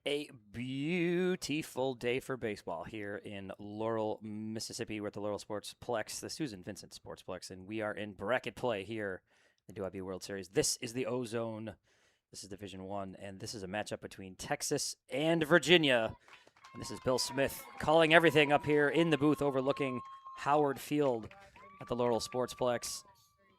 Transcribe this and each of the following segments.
A beautiful day for baseball here in Laurel, Mississippi. We're at the Laurel Sportsplex, the Susan Vincent Sportsplex, and we are in bracket play here in the DYB World Series. This is the O-Zone. This is Division One, and this is a matchup between Texas and Virginia. And this is Bill Smith calling everything up here in the booth overlooking Howard Field at the Laurel Sportsplex.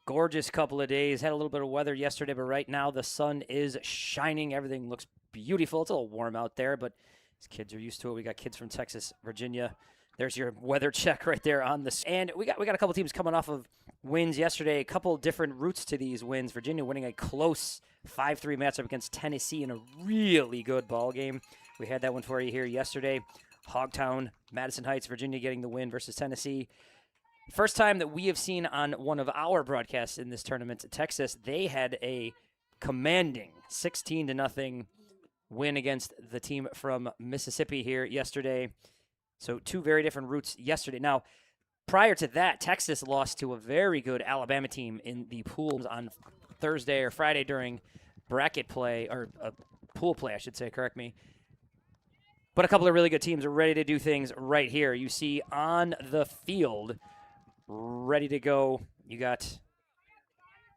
Gorgeous couple of days. Had a little bit of weather yesterday, but right now the sun is shining. Everything looks beautiful. It's a little warm out there, but these kids are used to it. We got kids from Texas, Virginia. There's your weather check right there on this. And we got a couple teams coming off of wins yesterday. A couple different routes to these wins. Virginia winning a close 5-3 matchup against Tennessee in a really good ball game. We had that one for you here yesterday. Hogtown, Madison Heights, Virginia getting the win versus Tennessee. First time that we have seen on one of our broadcasts in this tournament, Texas, they had a commanding 16-0 win against the team from Mississippi here yesterday. So two very different routes yesterday. Now, prior to that, Texas lost to a very good Alabama team in the pools on Thursday or Friday during bracket play, or pool play, I should say, correct me. But a couple of really good teams are ready to do things right here. You see on the field, ready to go. You got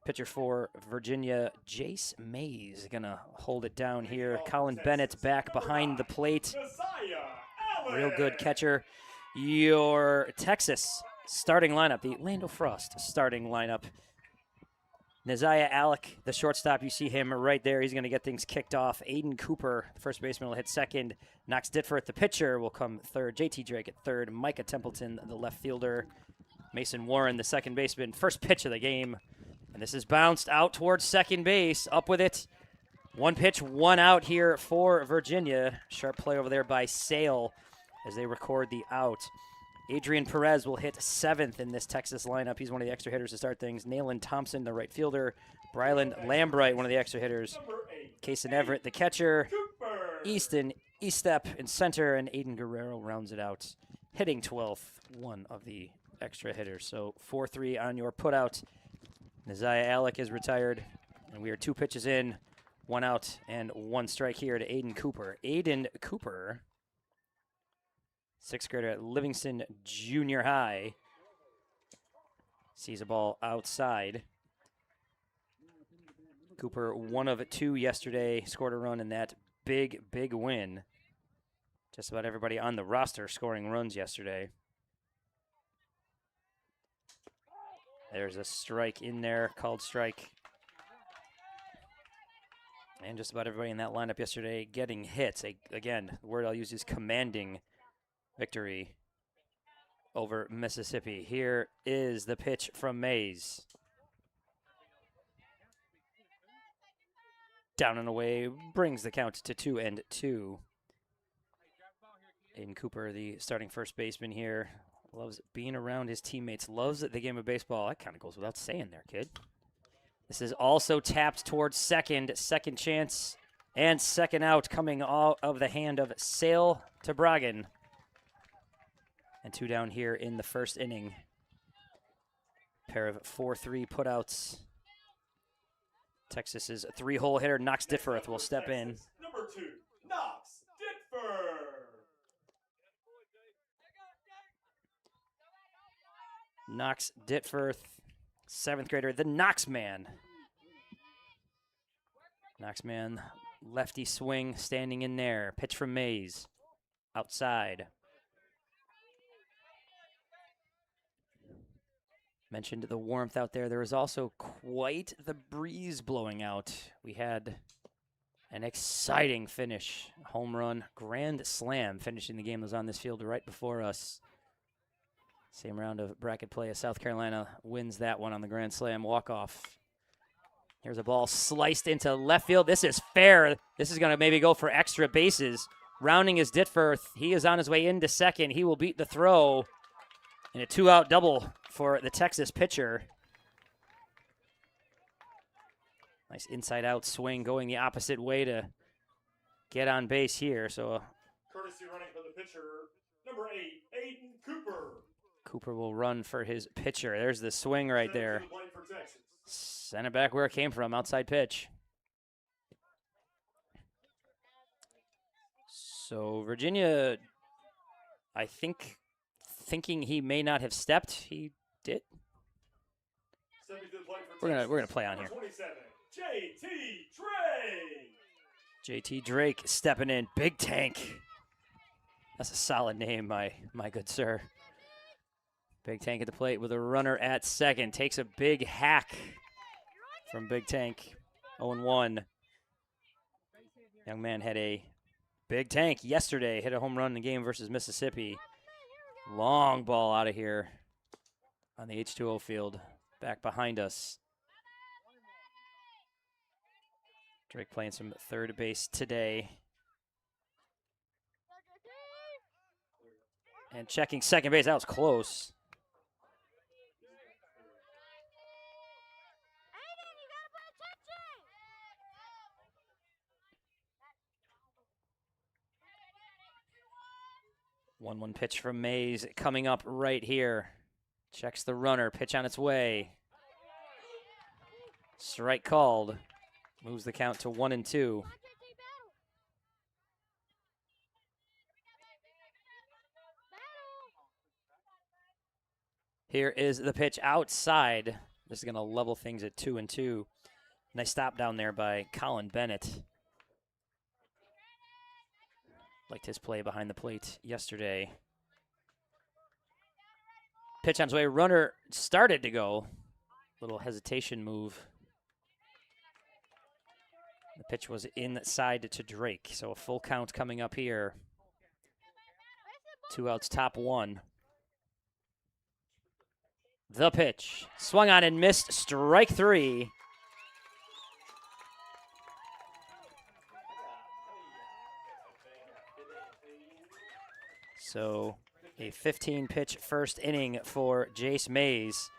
pitcher for Virginia, Jace Mays, going to hold it down here. Colin Bennett's back behind the plate. Real good catcher. Your Texas starting lineup, the Lando Frost starting lineup. Neziah Alec, the shortstop, you see him right there. He's going to get things kicked off. Aiden Cooper, the first baseman, will hit second. Knox Ditforth, the pitcher, will come third. JT Drake at third. Micah Templeton, the left fielder. Mason Warren, the second baseman. First pitch of the game. And this is bounced out towards second base. Up with it. One pitch, one out here for Virginia. Sharp play over there by Sale as they record the out. Adrian Perez will hit seventh in this Texas lineup. He's one of the extra hitters to start things. Nayland Thompson, the right fielder. Bryland Lambright, one of the extra hitters. Kason Everett, the catcher. Easton Estep in center, and Aiden Guerrero rounds it out. Hitting 12th, one of the extra hitters. So 4-3 on your putout. Neziah Alec is retired, and we are two pitches in, one out, and one strike here to Aiden Cooper. Aiden Cooper, sixth grader at Livingston Junior High, sees a ball outside. Cooper, one of two yesterday, scored a run in that big win. Just about everybody on the roster scoring runs yesterday. There's a strike in there, called strike. And just about everybody in that lineup yesterday getting hits. Again, the word I'll use is commanding victory over Mississippi. Here is the pitch from Mays. Down and away, brings the count to 2-2. Aiden Cooper, the starting first baseman here. Loves being around his teammates. Loves the game of baseball. That kind of goes without saying there, kid. This is also tapped towards second. Second chance and second out coming out of the hand of Sale to Bragan. And two down here in the first inning. Pair of 4-3 putouts. Texas's three-hole hitter, Knox Ditforth, will step in. Number 2, Knox Ditforth. Knox Ditforth, seventh grader, the Knox Man. Knox Man, lefty swing, standing in there. Pitch from Mays, outside. Mentioned the warmth out there. There was also quite the breeze blowing out. We had an exciting finish. Home run, grand slam, finishing the game that was on this field right before us. Same round of bracket play as South Carolina wins that one on the grand slam walk-off. Here's a ball sliced into left field. This is fair. This is going to maybe go for extra bases. Rounding is Ditforth. He is on his way into second. He will beat the throw. And a two-out double for the Texas pitcher. Nice inside-out swing going the opposite way to get on base here. So Courtesy running for the pitcher, number 8, Aiden Cooper. Cooper will run for his pitcher. There's the swing right there. Send it back where it came from, outside pitch. So Virginia, I think, thinking he may not have stepped, he did. Stepping to the plate for We're gonna play on number here. 27, J.T. Drake. J.T. Drake stepping in, big tank. That's a solid name, my good sir. Big Tank at the plate with a runner at second. Takes a big hack from Big Tank. 0-1. Young man had a big tank yesterday. Hit a home run in the game versus Mississippi. Long ball out of here on the H2O field. Back behind us. Drake playing some third base today. And checking second base. That was close. One pitch from Mays coming up right here. Checks the runner. Pitch on its way. Strike called. Moves the count to 1-2. Here is the pitch outside. This is going to level things at 2-2. Nice stop down there by Colin Bennett. Liked his play behind the plate yesterday. Pitch on his way. Runner started to go. Little hesitation move. The pitch was inside to Drake, so a full count coming up here. 2 outs, top 1. The pitch. Swung on and missed. Strike 3. So a 15-pitch first inning for Jace Mays.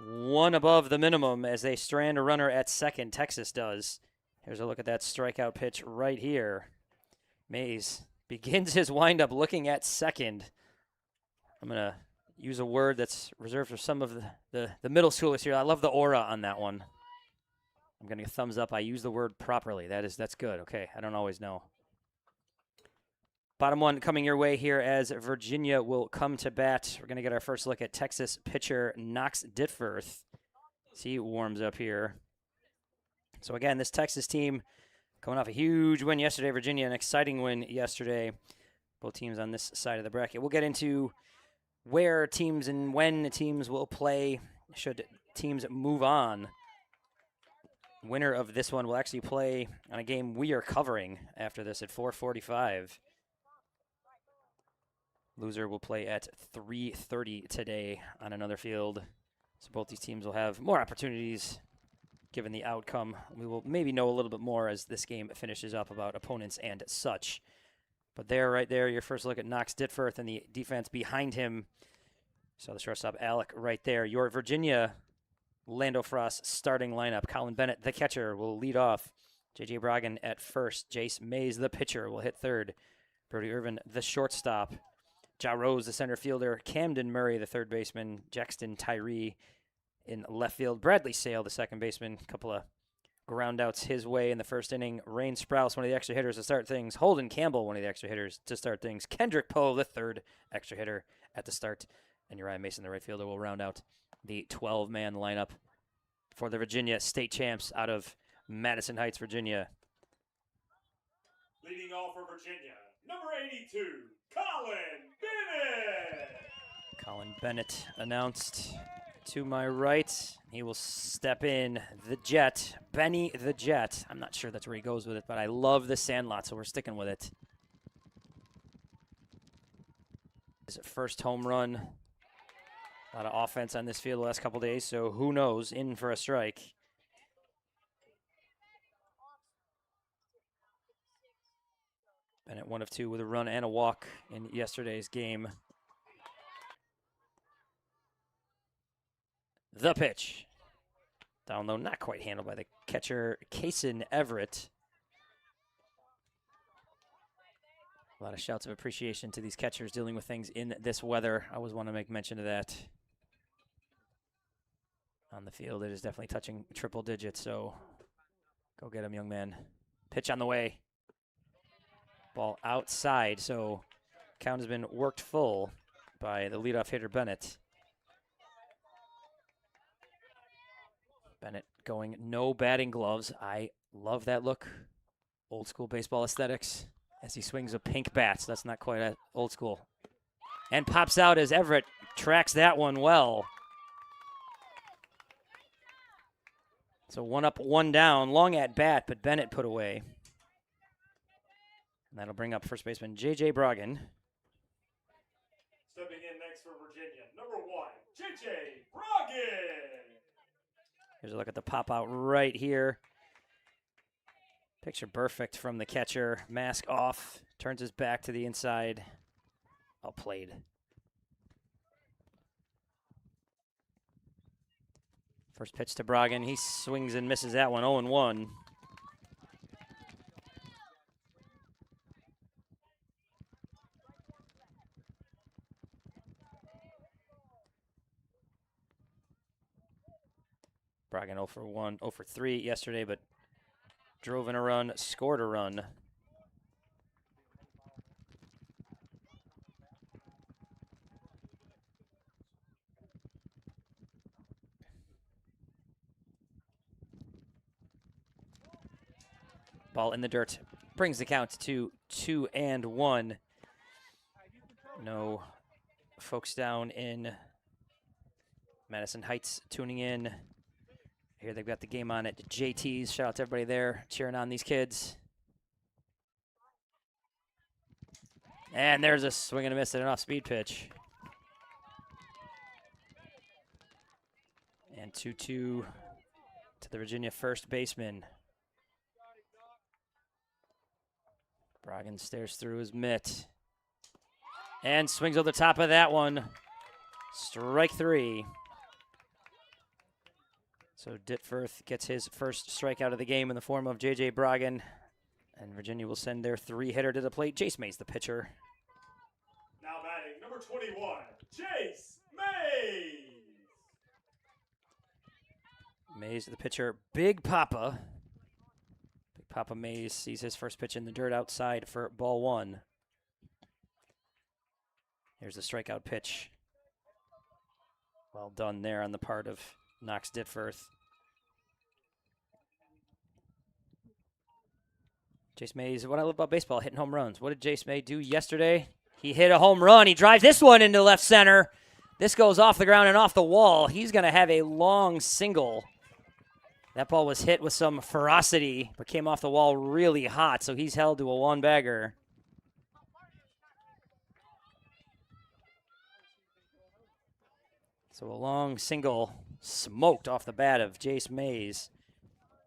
1 above the minimum as they strand a runner at second. Texas does. Here's a look at that strikeout pitch right here. Mays begins his windup looking at second. I'm going to use a word that's reserved for some of the middle schoolers here. I love the aura on that one. I'm getting a thumbs up. I use the word properly. That's good. Okay, I don't always know. Bottom 1 coming your way here as Virginia will come to bat. We're going to get our first look at Texas pitcher Knox Ditforth as he warms up here. So again, this Texas team coming off a huge win yesterday. Virginia, an exciting win yesterday. Both teams on this side of the bracket. We'll get into where teams and when teams will play should teams move on. Winner of this one will actually play on a game we are covering after this at 4:45. Loser will play at 3:30 today on another field. So both these teams will have more opportunities given the outcome. We will maybe know a little bit more as this game finishes up about opponents and such. But right there, your first look at Knox Ditforth and the defense behind him. So the shortstop, Alec, right there. Your Virginia Lando Frost starting lineup. Colin Bennett, the catcher, will lead off. J.J. Broggan at first. Jace Mays, the pitcher, will hit third. Brody Irvin, the shortstop. Ja Rose, the center fielder. Camden Murray, the third baseman. Jackson Tyree in left field. Bradley Sale, the second baseman. A couple of ground outs his way in the first inning. Rain Sprouse, one of the extra hitters to start things. Holden Campbell, one of the extra hitters to start things. Kendrick Poe, the third extra hitter at the start. And Uriah Mason, the right fielder, will round out the 12-man lineup for the Virginia state champs out of Madison Heights, Virginia. Leading off for Virginia, number 82, Colin Bennett. Colin Bennett announced to my right. He will step in the Jet, Benny the Jet. I'm not sure that's where he goes with it, but I love the Sandlot, so we're sticking with it. His first home run. A lot of offense on this field the last couple days, so who knows? In for a strike. Bennett 1 of 2 with a run and a walk in yesterday's game. The pitch. Down low, not quite handled by the catcher, Kason Everett. A lot of shouts of appreciation to these catchers dealing with things in this weather. I always want to make mention of that. On the field, it is definitely touching triple digits, so go get him, young man. Pitch on the way. Ball outside, so count has been worked full by the leadoff hitter, Bennett. Bennett going no batting gloves. I love that look. Old school baseball aesthetics as he swings a pink bat. So that's not quite old school. And pops out as Everett tracks that one well. So 1 up, 1 down. Long at bat, but Bennett put away. And that'll bring up first baseman J.J. Broggan. Stepping in next for Virginia, number 1, J.J. Broggan. Here's a look at the pop out right here. Picture perfect from the catcher. Mask off, turns his back to the inside. Well played. First pitch to Broggan. He swings and misses that one, 0-1. Broggan 0 for 1, 0 for 3 yesterday, but drove in a run, scored a run. Ball in the dirt brings the count to 2-1. No folks down in Madison Heights tuning in. Here they've got the game on at JT's. Shout out to everybody there cheering on these kids. And there's a swing and a miss at an off-speed pitch. And 2-2 to the Virginia first baseman. Broggan stares through his mitt. And swings over the top of that one. Strike 3. So Ditfurth gets his first strikeout of the game in the form of J.J. Broggan. And Virginia will send their 3-hitter to the plate. Jace Mays, the pitcher. Now batting, number 21, Jace Mays. Mays, the pitcher. Big Papa. Big Papa Mays sees his first pitch in the dirt outside for ball 1. Here's the strikeout pitch. Well done there on the part of Knox Ditfurth. Jace Mays, what I love about baseball, hitting home runs. What did Jace May do yesterday? He hit a home run. He drives this one into left center. This goes off the ground and off the wall. He's going to have a long single. That ball was hit with some ferocity, but came off the wall really hot, so he's held to a one-bagger. So a long single smoked off the bat of Jace Mays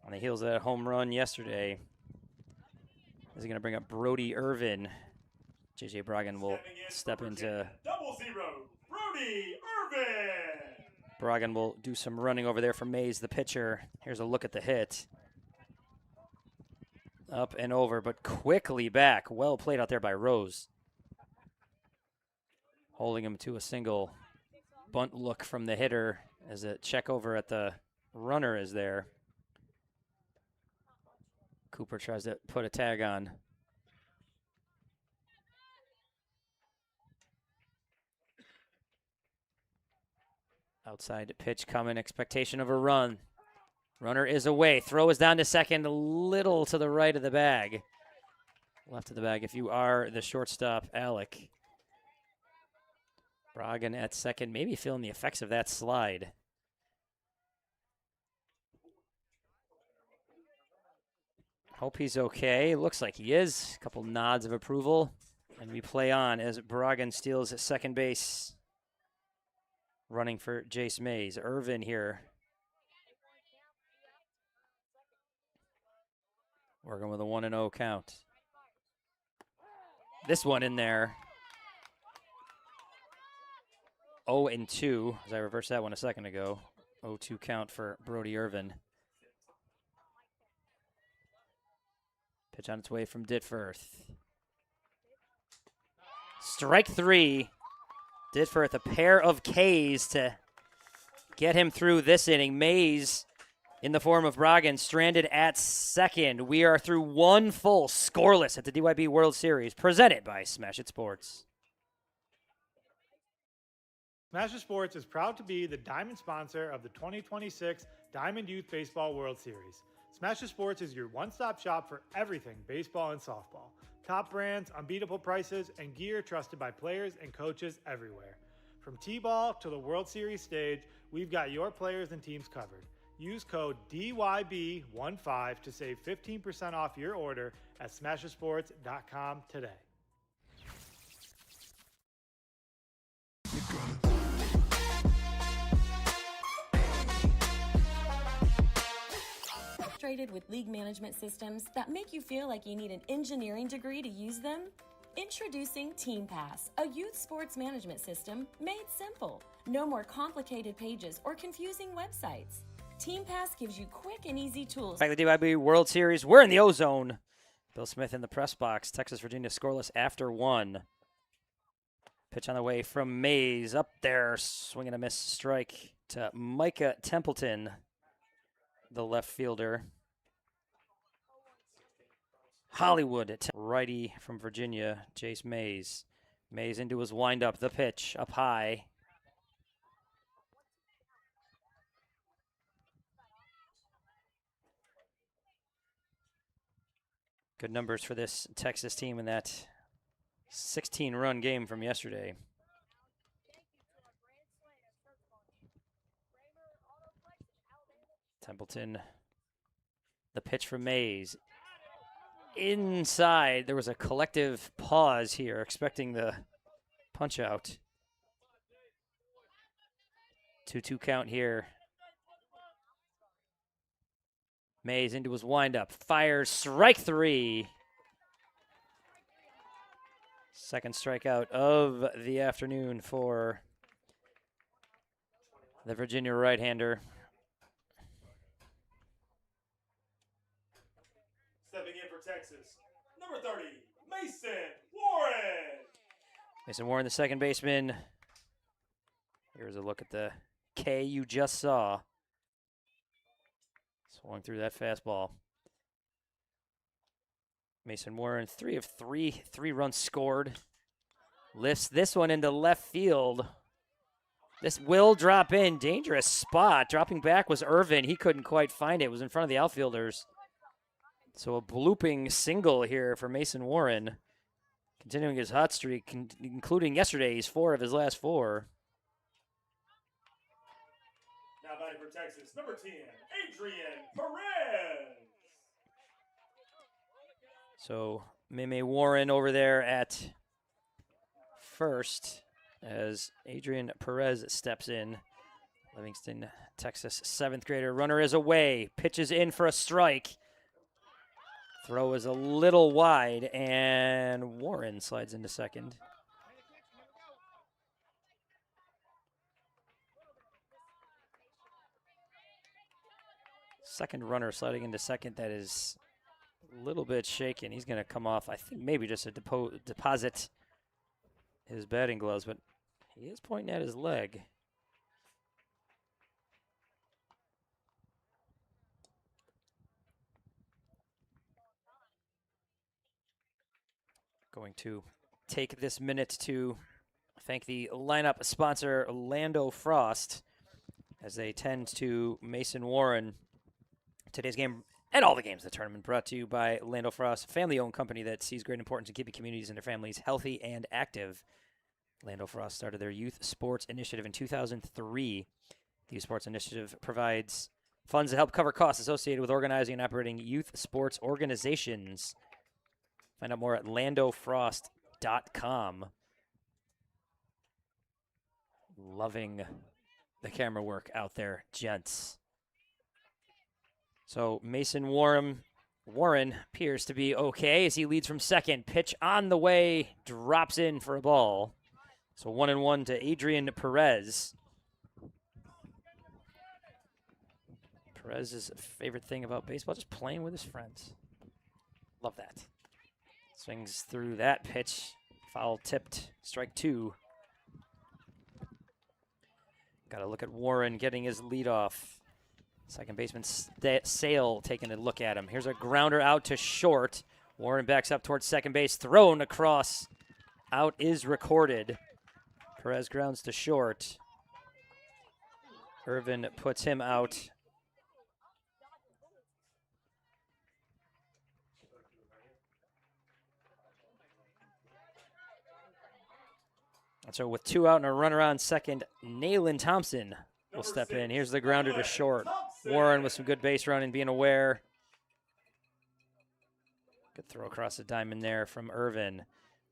on the heels of that home run yesterday. This is going to bring up Brody Irvin. J.J. Broggan will step into... 0-0, Brody Irvin. Broggan will do some running over there for Mays, the pitcher. Here's a look at the hit. Up and over, but quickly back. Well played out there by Rose. Holding him to a single. Bunt look from the hitter as a check over at the runner is there. Cooper tries to put a tag on. Outside pitch coming, expectation of a run. Runner is away. Throw is down to second, a little to the right of the bag. Left of the bag if you are the shortstop, Alec. Broggan at second, maybe feeling the effects of that slide. Hope he's okay. Looks like he is. A couple nods of approval. And we play on as Broggan steals second base. Running for Jace Mays. Irvin here. Working with a 1-0 count. This one in there. 0-2, as I reversed that one a second ago. 0-2 count for Brody Irvin. Pitch on its way from Ditfurth. Strike 3. Ditfurth, a pair of Ks to get him through this inning. Mays in the form of Bragan, stranded at second. We are through one full scoreless at the DYB World Series, presented by Smash It Sports. Smash It Sports is proud to be the diamond sponsor of the 2026 Diamond Youth Baseball World Series. Smash It Sports is your one-stop shop for everything baseball and softball. Top brands, unbeatable prices, and gear trusted by players and coaches everywhere. From T-ball to the World Series stage, we've got your players and teams covered. Use code DYB15 to save 15% off your order at smashitsports.com today. Frustrated with league management systems that make you feel like you need an engineering degree to use them? Introducing TeamPass, a youth sports management system made simple. No more complicated pages or confusing websites. TeamPass gives you quick and easy tools. Back to the DYB World Series. We're in the O-Zone. Bill Smith in the press box. Texas, Virginia scoreless after one. Pitch on the way from Mays. Up there, swinging a miss strike to Micah Templeton, the left fielder. Hollywood, righty from Virginia, Jace Mays. Mays into his windup. The pitch up high. Good numbers for this Texas team in that 16-run game from yesterday. Templeton, the pitch from Mays. Inside, there was a collective pause here, expecting the punch out. 2-2 count here. Mays into his windup, fires, strike three. Second strikeout of the afternoon for the Virginia right-hander. Stepping in for Texas, number 30, Mason Warren. Mason Warren, the second baseman. Here's a look at the K you just saw. Swung through that fastball. Mason Warren, 3 of 3, 3 runs scored. Lifts this one into left field. This will drop in. Dangerous spot. Dropping back was Irvin. He couldn't quite find it. It was in front of the outfielders. So a blooping single here for Mason Warren. Continuing his hot streak, including yesterday's 4 of his last 4. Now batting for Texas, number 10, Adrian Perez. So Meme Warren over there at first as Adrian Perez steps in. Livingston, Texas, 7th grader. Runner is away. Pitches in for a strike. Throw is a little wide, and Warren slides into second. Second runner sliding into second, that is a little bit shaken. He's going to come off, I think, maybe just a deposit his batting gloves, but he is pointing at his leg. Going to take this minute to thank the lineup sponsor, Lando Frost, as they tend to Mason Warren. Today's game and all the games of the tournament brought to you by Lando Frost, a family-owned company that sees great importance in keeping communities and their families healthy and active. Lando Frost started their youth sports initiative in 2003. The youth sports initiative provides funds to help cover costs associated with organizing and operating youth sports organizations. Find out more at landofrost.com. Loving the camera work out there, gents. So Mason Warren appears to be okay as he leads from second. Pitch on the way, drops in for a ball. So 1-1 to Adrian Perez. Perez's favorite thing about baseball, just playing with his friends. Love that. Swings through that pitch. Foul tipped. Strike 2. Got to look at Warren getting his lead off. Second baseman Sale taking a look at him. Here's a grounder out to short. Warren backs up towards second base. Thrown across. Out is recorded. Perez grounds to short. Irvin puts him out. And so with 2 out and a runner on second, Nayland Thompson will step in. Here's the grounder to short. Warren with some good base running, being aware. Good throw across the diamond there from Irvin.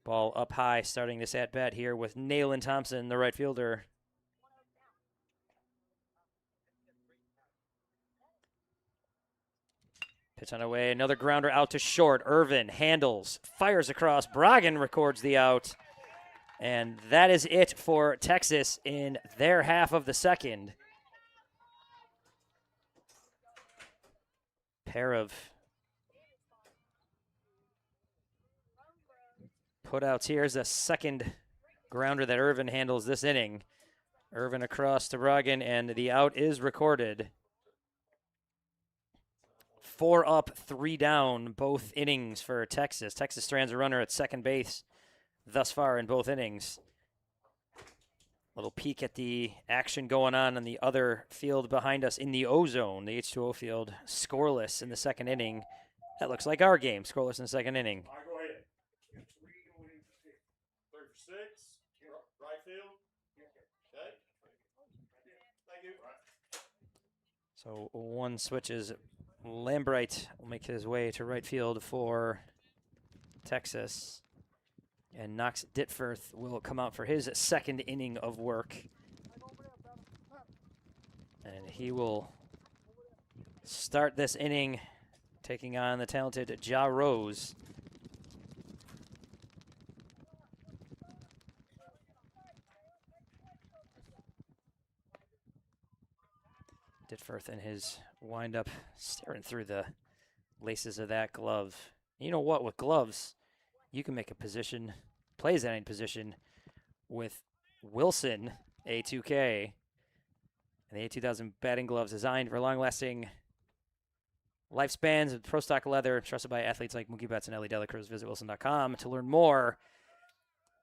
Ball up high, starting this at-bat here with Nayland Thompson, the right fielder. Pitch on the way, another grounder out to short. Irvin handles, fires across. Bragan records the out. And that is it for Texas in their half of the second. Pair of putouts. Here's the second grounder that Irvin handles this inning. Irvin across to Bragan, and the out is recorded. 4 up, 3 down, both innings for Texas. Texas strands a runner at second base thus far in both innings. Little peek at the action going on the other field behind us in the O-zone, the H2O field, scoreless in the second inning. That looks like our game, scoreless in the second inning. All right, go ahead. 3 for 6, right field. Okay. Thank you. So one switches. Lambright will make his way to right field for Texas. And Knox Ditforth will come out for his second inning of work. And he will start this inning taking on the talented Ja Rose. Ditforth in his windup, staring through the laces of that glove. You know what, with gloves, you can make a position, plays at any position with Wilson A2K. And the A2000 batting gloves designed for long-lasting lifespans with pro stock leather, trusted by athletes like Mookie Betts and Ellie Delacruz. Visit wilson.com to learn more.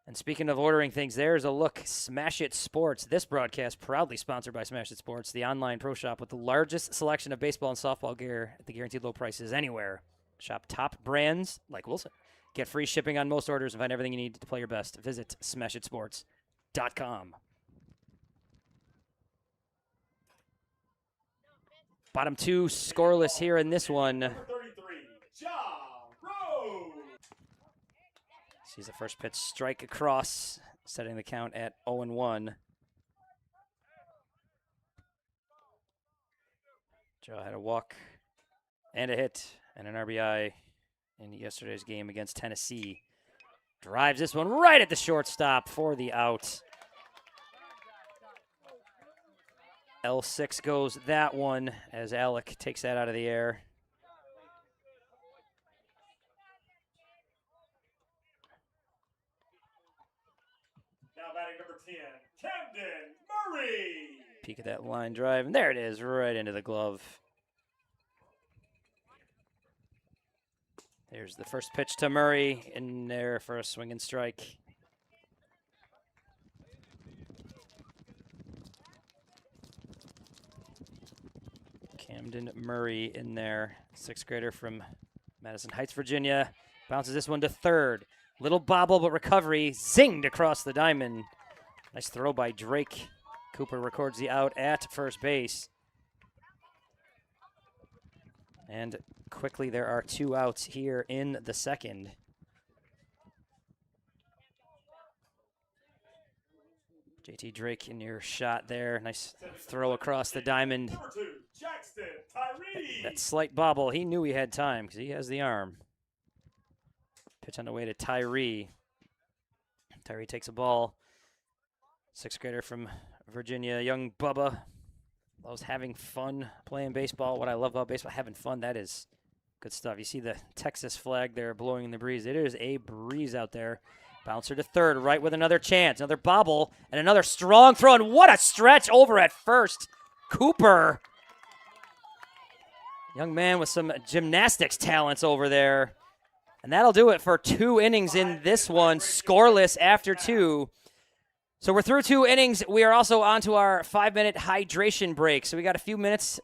And speaking of ordering things, there's a look. Smash It Sports. This broadcast proudly sponsored by Smash It Sports, the online pro shop with the largest selection of baseball and softball gear at the guaranteed low prices anywhere. Shop top brands like Wilson. Get free shipping on most orders and find everything you need to play your best. Visit smashitsports.com. Bottom 2 scoreless here in this one. Number 33, Ja Rose. Sees the first pitch strike across, setting the count at 0-1. Joe had a walk and a hit and an RBI in yesterday's game against Tennessee. Drives this one right at the shortstop for the out. L6 goes that one as Alec takes that out of the air. Now batting number 10, Camden Murray. Peek at that line drive, and there it is, right into the glove. Here's the first pitch to Murray, in there for a swing and strike. Camden Murray in there, 6th grader from Madison Heights, Virginia. Bounces this one to third. Little bobble, but recovery. Zinged across the diamond. Nice throw by Drake. Cooper records the out at first base. And quickly, there are 2 outs here in the second. JT Drake in your shot there. Nice throw across the diamond. Number 2, Jackson Tyree. That slight bobble, he knew he had time because he has the arm. Pitch on the way to Tyree. Tyree takes a ball. 6th grader from Virginia, young Bubba. Loves having fun playing baseball. What I love about baseball, having fun, that is good stuff. You see the Texas flag there blowing in the breeze. It is a breeze out there. Bouncer to third, right with another chance. Another bobble and another strong throw. And what a stretch over at first. Cooper Young man with some gymnastics talents over there. And that'll do it for 2 innings in this one, scoreless after 2. So we're through 2 innings. We are also on to our 5-minute hydration break. So we got a few minutes.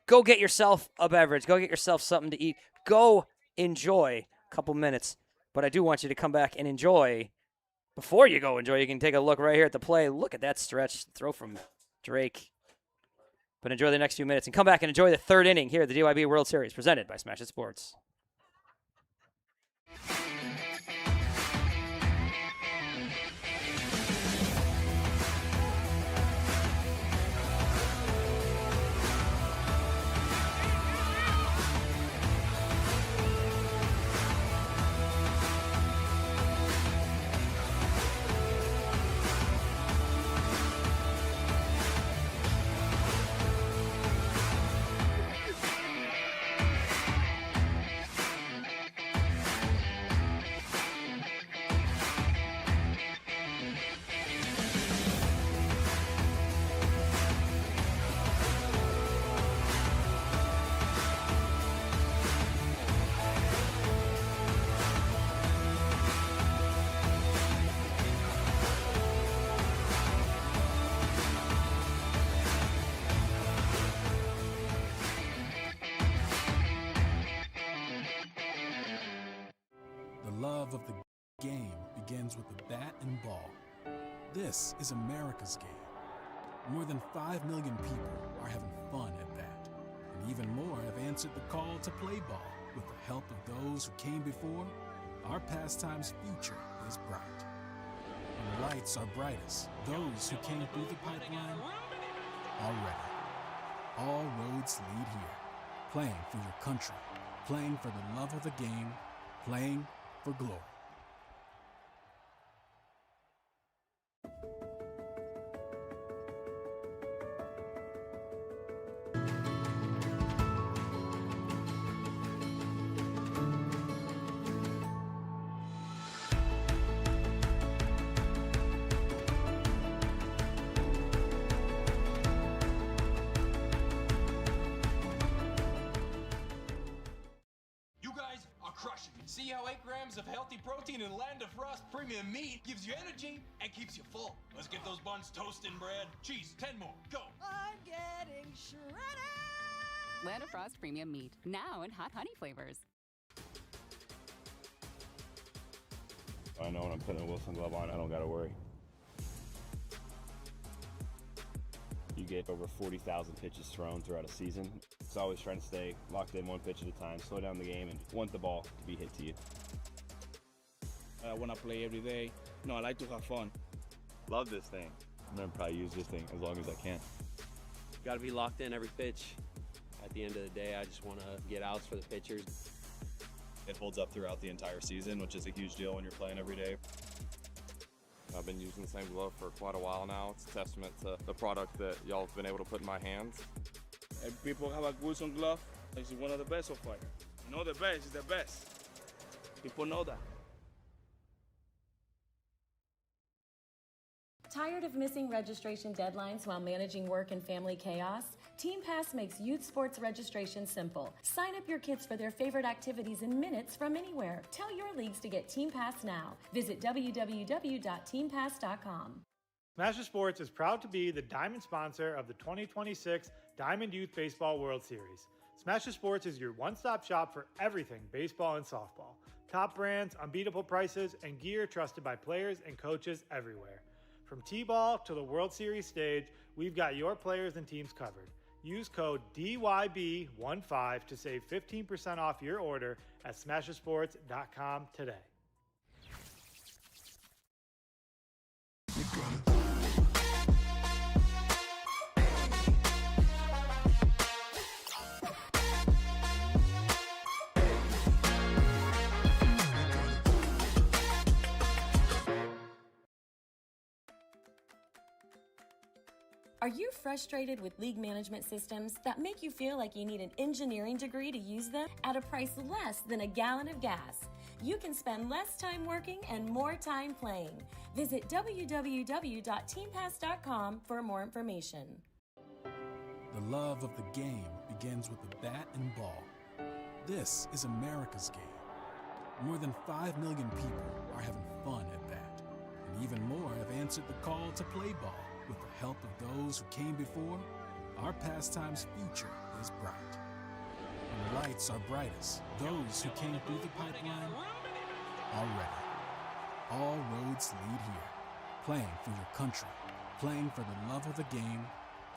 Go get yourself a beverage. Go get yourself something to eat. Go enjoy a couple minutes. But I do want you to come back and enjoy. Before you go enjoy, you can take a look right here at the play. Look at that stretch. Throw from Drake. But enjoy the next few minutes and come back and enjoy the 3rd inning here at the DYB World Series presented by Smash It Sports. The love of the game begins with the bat and ball. This is America's game. More than 5 million people are having fun at that. And even more have answered the call to play ball. With the help of those who came before, our pastime's future is bright. When the lights are brightest, those who came through the pipeline are ready. All roads lead here. Playing for your country, playing for the love of the game, playing for glory. See how 8 grams of healthy protein in Land of Frost premium meat gives you energy and keeps you full. Let's get those buns toasting, bread. Cheese, 10 more, go. I'm getting shredded. Land of Frost premium meat, now in hot honey flavors. I know when I'm putting a Wilson glove on, I don't gotta worry. You get over 40,000 pitches thrown throughout a season. It's always trying to stay locked in 1 pitch at a time, slow down the game, and want the ball to be hit to you. I want to play every day. No, I like to have fun. Love this thing. I'm gonna probably use this thing as long as I can. Got to be locked in every pitch. At the end of the day, I just want to get outs for the pitchers. It holds up throughout the entire season, which is a huge deal when you're playing every day. I've been using the same glove for quite a while now. It's a testament to the product that y'all have been able to put in my hands. And people have a Wilson glove. It's one of the best so far. No, the best, it's the best. People know that. Tired of missing registration deadlines while managing work and family chaos? Team Pass makes youth sports registration simple. Sign up your kids for their favorite activities in minutes from anywhere. Tell your leagues to get Team Pass now. Visit www.teampass.com. Smash It Sports is proud to be the diamond sponsor of the 2026 Diamond Youth Baseball World Series. Smash It Sports is your one-stop shop for everything baseball and softball. Top brands, unbeatable prices, and gear trusted by players and coaches everywhere. From T-ball to the World Series stage, we've got your players and teams covered. Use code DYB15 to save 15% off your order at smashitsports.com today. Are you frustrated with league management systems that make you feel like you need an engineering degree to use them at a price less than a gallon of gas? You can spend less time working and more time playing. Visit www.teampass.com for more information. The love of the game begins with the bat and ball. This is America's game. More than 5 million people are having fun at that. And even more have answered the call to play ball. With the help of those who came before, our pastime's future is bright. When lights are brightest, those who came through the pipeline are ready. All roads lead here. Playing for your country, playing for the love of the game,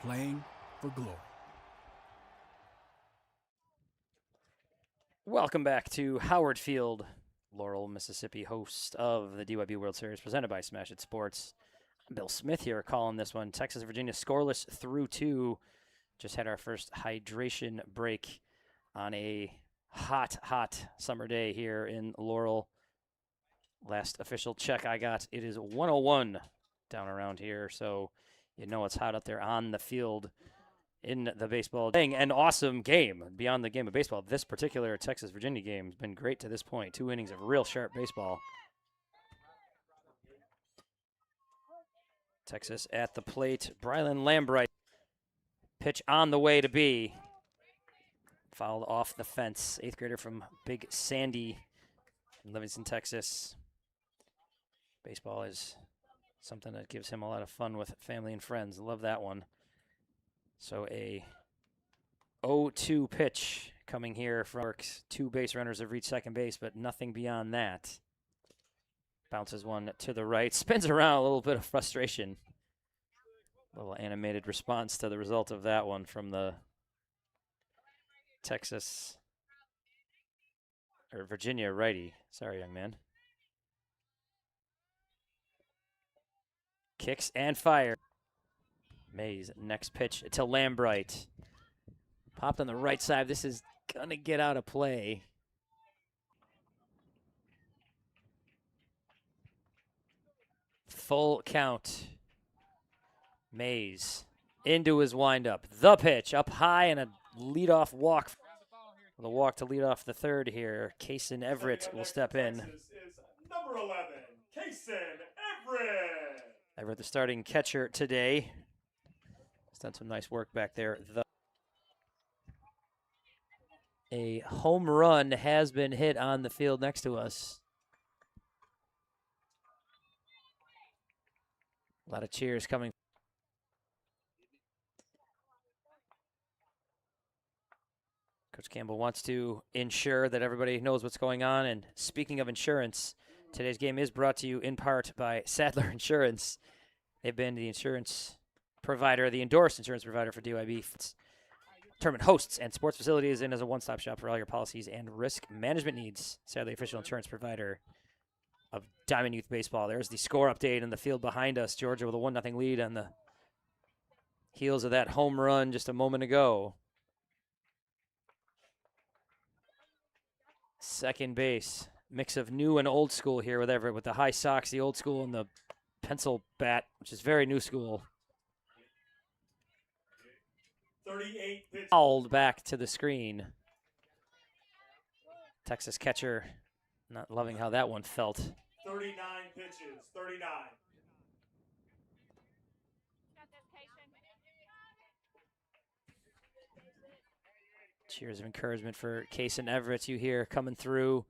playing for glory. Welcome back to Howard Field, Laurel, Mississippi, host of the DYB World Series presented by Smash It Sports. I'm Bill Smith here calling this one. Texas, Virginia scoreless through 2. Just had our first hydration break on a hot summer day here in Laurel. Last official check I got, it is 101 down around here, so you know it's hot up there on the field in the baseball. An awesome game beyond the game of baseball. This particular Texas-Virginia game has been great to this point. 2 innings of real sharp baseball. Texas at the plate. Brylan Lambright. Pitch on the way to be. Fouled off the fence. 8th grader from Big Sandy in Livingston, Texas. Baseball is something that gives him a lot of fun with family and friends. Love that one. So a 0-2 pitch coming here from Works. 2 base runners have reached second base, but nothing beyond that. Bounces one to the right. Spins around, a little bit of frustration. A little animated response to the result of that one from the Virginia righty. Sorry, young man. Kicks and fire. Mays, next pitch to Lambright. Popped on the right side. This is going to get out of play. Full count. Mays into his windup. The pitch up high and a leadoff walk. The walk to lead off the third here. Kaysen Everett will step in. Texas is number 11, Kaysen Everett. Everett, the starting catcher today. He's done some nice work back there. A home run has been hit on the field next to us. A lot of cheers coming. Coach Campbell wants to ensure that everybody knows what's going on. And speaking of insurance, today's game is brought to you in part by Sadler Insurance. They've been the insurance provider, the endorsed insurance provider for DYB tournament hosts and sports facilities, and as a one-stop shop for all your policies and risk management needs. Sadly, official insurance provider of Diamond Youth Baseball. There's the score update in the field behind us. Georgia with a 1-0 lead on the heels of that home run just a moment ago. Second base. Mix of new and old school here with Everett, with the high socks, the old school, and the pencil bat, which is very new school. 38 pitches. Fouled back to the screen. Texas catcher not loving how that one felt. 39 pitches, 39. Cheers of encouragement for Kaysen Everett, you hear coming through.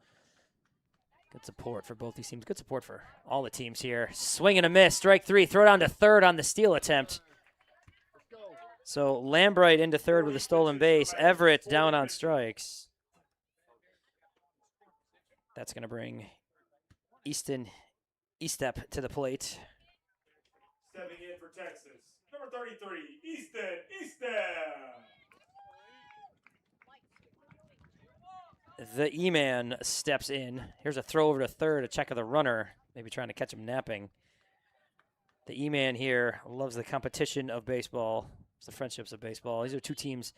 Good support for both these teams. Good support for all the teams here. Swing and a miss. Strike 3. Throw down to third on the steal attempt. So Lambright into third with a stolen base. Everett down on strikes. That's going to bring Easton Estep to the plate. Stepping in for Texas, number 33, Easton Estep. The E-man steps in. Here's a throw over to third, a check of the runner, maybe trying to catch him napping. The E-man here loves the competition of baseball. It's the friendships of baseball. These are 2 teams,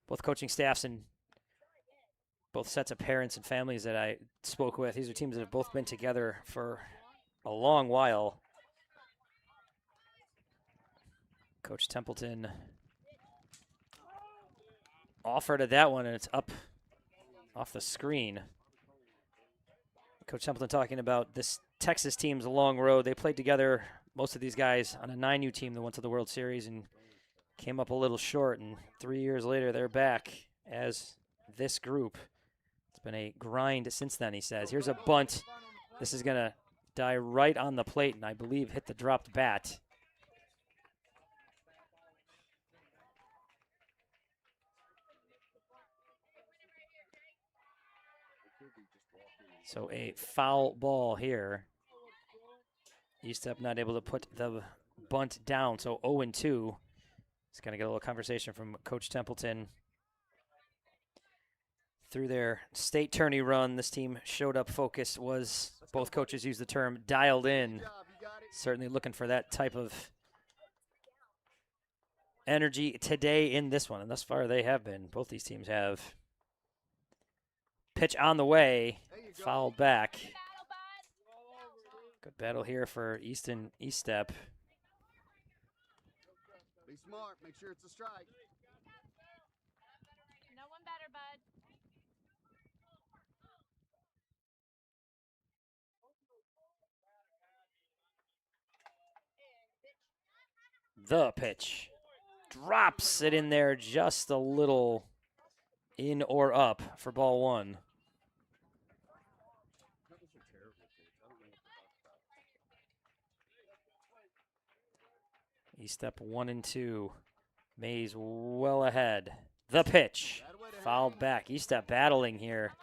both coaching staffs and both sets of parents and families that I spoke with. These are teams that have both been together for a long while. Coach Templeton offered at that one, and it's up off the screen. Coach Templeton talking about this Texas team's a long road. They played together, most of these guys, on a 9U team that went to the World Series, and came up a little short, and 3 years later they're back as this group. It's been a grind since then, he says. Here's a bunt. This is going to die right on the plate, and I believe hit the dropped bat. So a foul ball here. Estep not able to put the bunt down, so 0-2. It's going to get a little conversation from Coach Templeton. Through their state tourney run, this team showed up focused, was, both coaches used the term, dialed in. Certainly looking for that type of energy today in this one, and thus far they have been. Both these teams have. Pitch on the way, fouled back. Good battle here for Easton Estep. Be smart, make sure it's a strike. No one better, bud. The pitch. Drops it in there just a little in or up for ball one. Estep 1-2. Mays well ahead. The pitch. Fouled back. Estep battling here.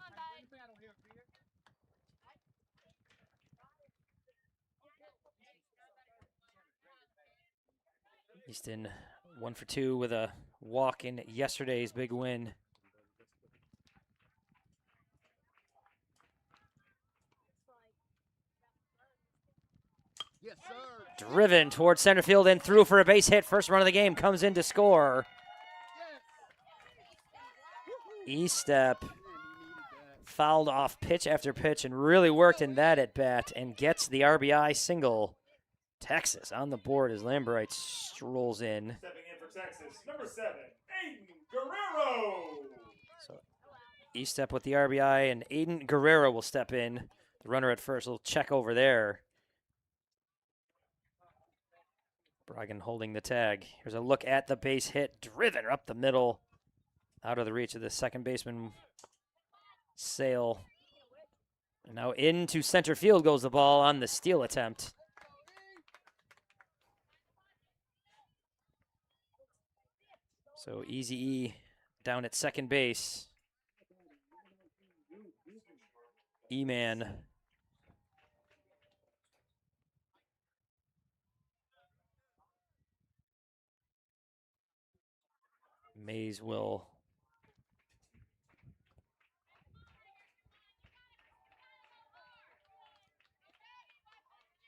Easton 1 for 2 with a walk in yesterday's big win. Yes, sir. Driven towards center field and through for a base hit. First run of the game comes in to score. Estep fouled off pitch after pitch and really worked in that at bat and gets the RBI single. Texas on the board as Lambright strolls in. Stepping in for Texas, number 7, Aiden Guerrero. So Estep with the RBI and Aiden Guerrero will step in. The runner at first, a little check over there. Bragan holding the tag. Here's a look at the base hit, driven up the middle, out of the reach of the second baseman, Sale. And now into center field goes the ball on the steal attempt. So Easy E down at second base. E-Man. Mays will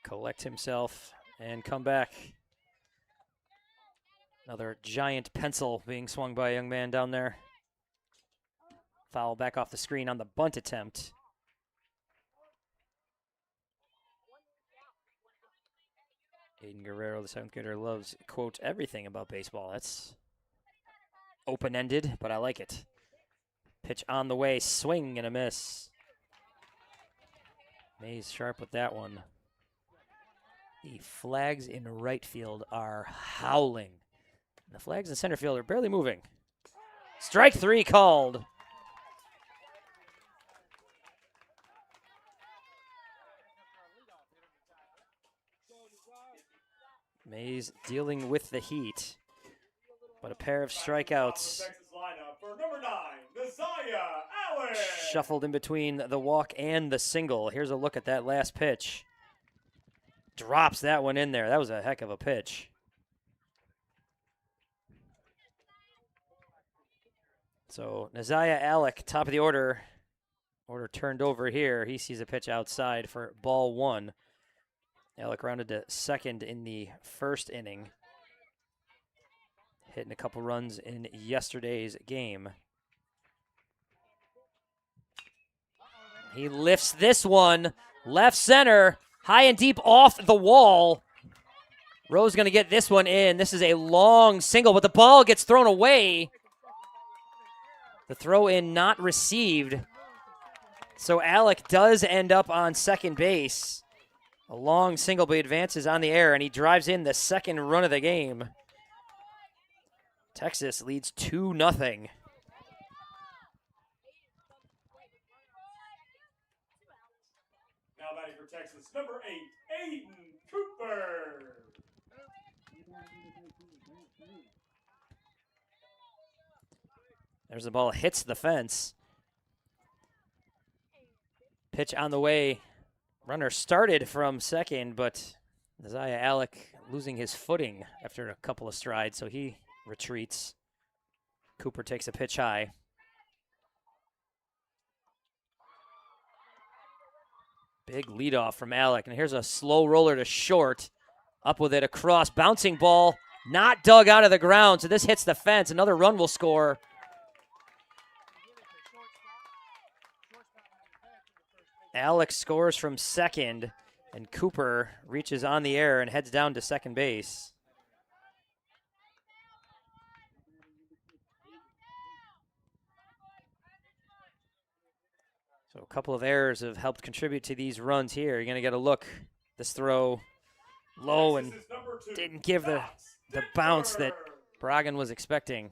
collect himself and come back. Another giant pencil being swung by a young man down there. Foul back off the screen on the bunt attempt. Aiden Guerrero, the seventh grader, loves, quote, everything about baseball. That's open-ended, but I like it. Pitch on the way, swing and a miss. Mays sharp with that one. The flags in right field are howling. The flags in center field are barely moving. Strike 3 called. Mays dealing with the heat, but a pair of strikeouts. Texas lineup for number 9, Nasiah Allen. Shuffled in between the walk and the single. Here's a look at that last pitch. Drops that one in there. That was a heck of a pitch. So Nasiah Alec, top of the order. Order turned over here. He sees a pitch outside for ball 1. Alec rounded to second in the first inning. Hitting a couple runs in yesterday's game. He lifts this one. Left center. High and deep off the wall. Rowe's going to get this one in. This is a long single, but the ball gets thrown away. The throw in not received. So Alec does end up on second base. A long single, but he advances on the air, and he drives in the second run of the game. Texas leads 2-0. Now batting for Texas, number 8, Aiden Cooper. There's the ball, hits the fence. Pitch on the way. Runner started from second, but Isaiah Alec losing his footing after a couple of strides, so he retreats. Cooper takes a pitch high. Big leadoff from Alec, and here's a slow roller to short. Up with it, across, bouncing ball, not dug out of the ground, so this hits the fence. Another run will score. Alex scores from second, and Cooper reaches on the air and heads down to second base. So a couple of errors have helped contribute to these runs here. You're going to get a look. This throw low and didn't give the bounce that Bragan was expecting.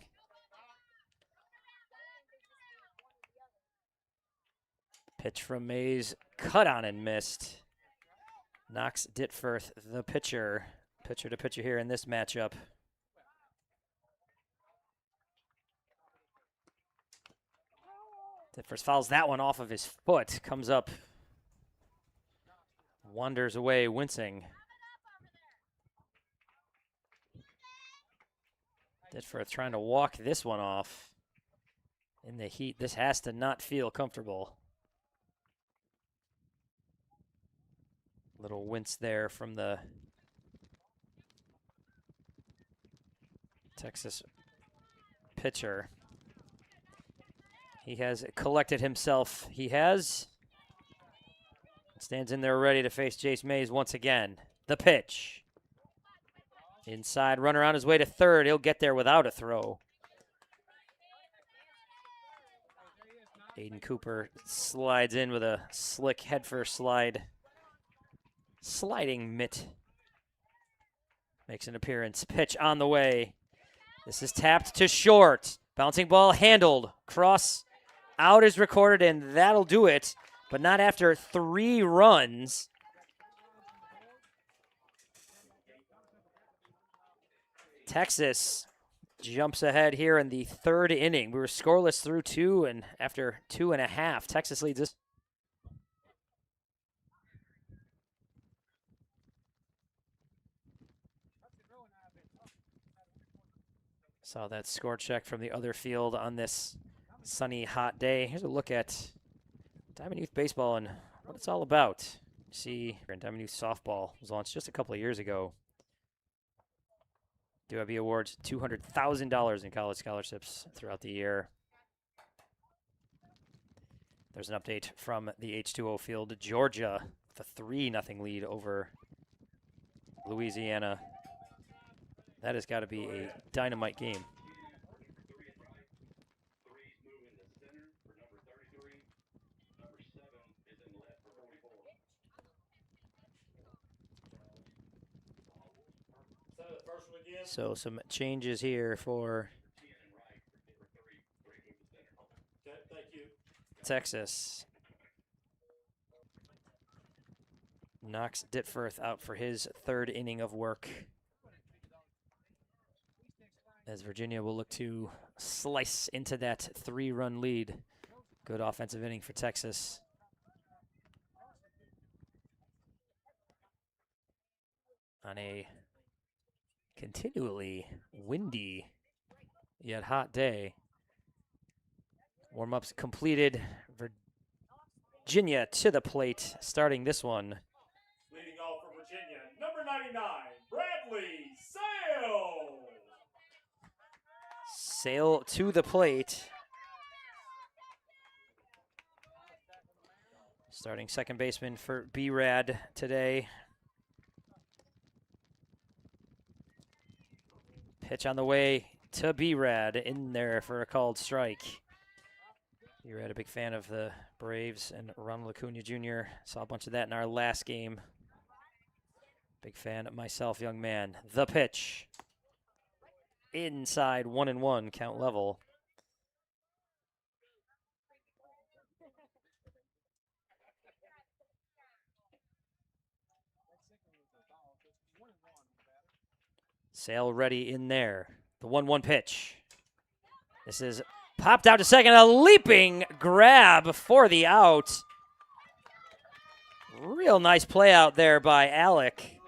Pitch from Mays, cut on and missed. Knox Ditforth, the pitcher. Pitcher to pitcher here in this matchup. Ditforth fouls that one off of his foot. Comes up, wanders away, wincing. Ditforth trying to walk this one off. In the heat, this has to not feel comfortable. Little wince there from the Texas pitcher. He has collected himself. He has. Stands in there ready to face Jace Mays once again. The pitch. Inside, runner on his way to third. He'll get there without a throw. Aiden Cooper slides in with a slick head-first slide. Sliding mitt. Makes an appearance. Pitch on the way. This is tapped to short. Bouncing ball handled. Cross out is recorded, and that'll do it, but not after 3 runs. Texas jumps ahead here in the 3rd inning. We were scoreless through 2, and after 2.5, Texas leads this. Saw that score check from the other field on this sunny, hot day. Here's a look at Diamond Youth Baseball and what it's all about. You see, Diamond Youth Softball was launched just a couple of years ago. DYB awards $200,000 in college scholarships throughout the year. There's an update from the H2O field. Georgia with a 3-0 lead over Louisiana. That has got to be a dynamite game. So some changes here for Texas. Knox Ditforth out for his 3rd inning of work, as Virginia will look to slice into that 3-run lead. Good offensive inning for Texas. On a continually windy yet hot day. Warm-ups completed. Virginia to the plate, starting this one. Leading off for Virginia, number 99, Bradley Sale. Sale to the plate. Starting second baseman for B-Rad today. Pitch on the way to B-Rad, in there for a called strike. B-Rad, a big fan of the Braves and Ronald Acuna Jr. Saw a bunch of that in our last game. Big fan of myself, young man. The pitch. inside 1-1 count level. Sale ready in there. The 1-1 pitch. This is popped out to second. A leaping grab for the out. Real nice play out there by Alec.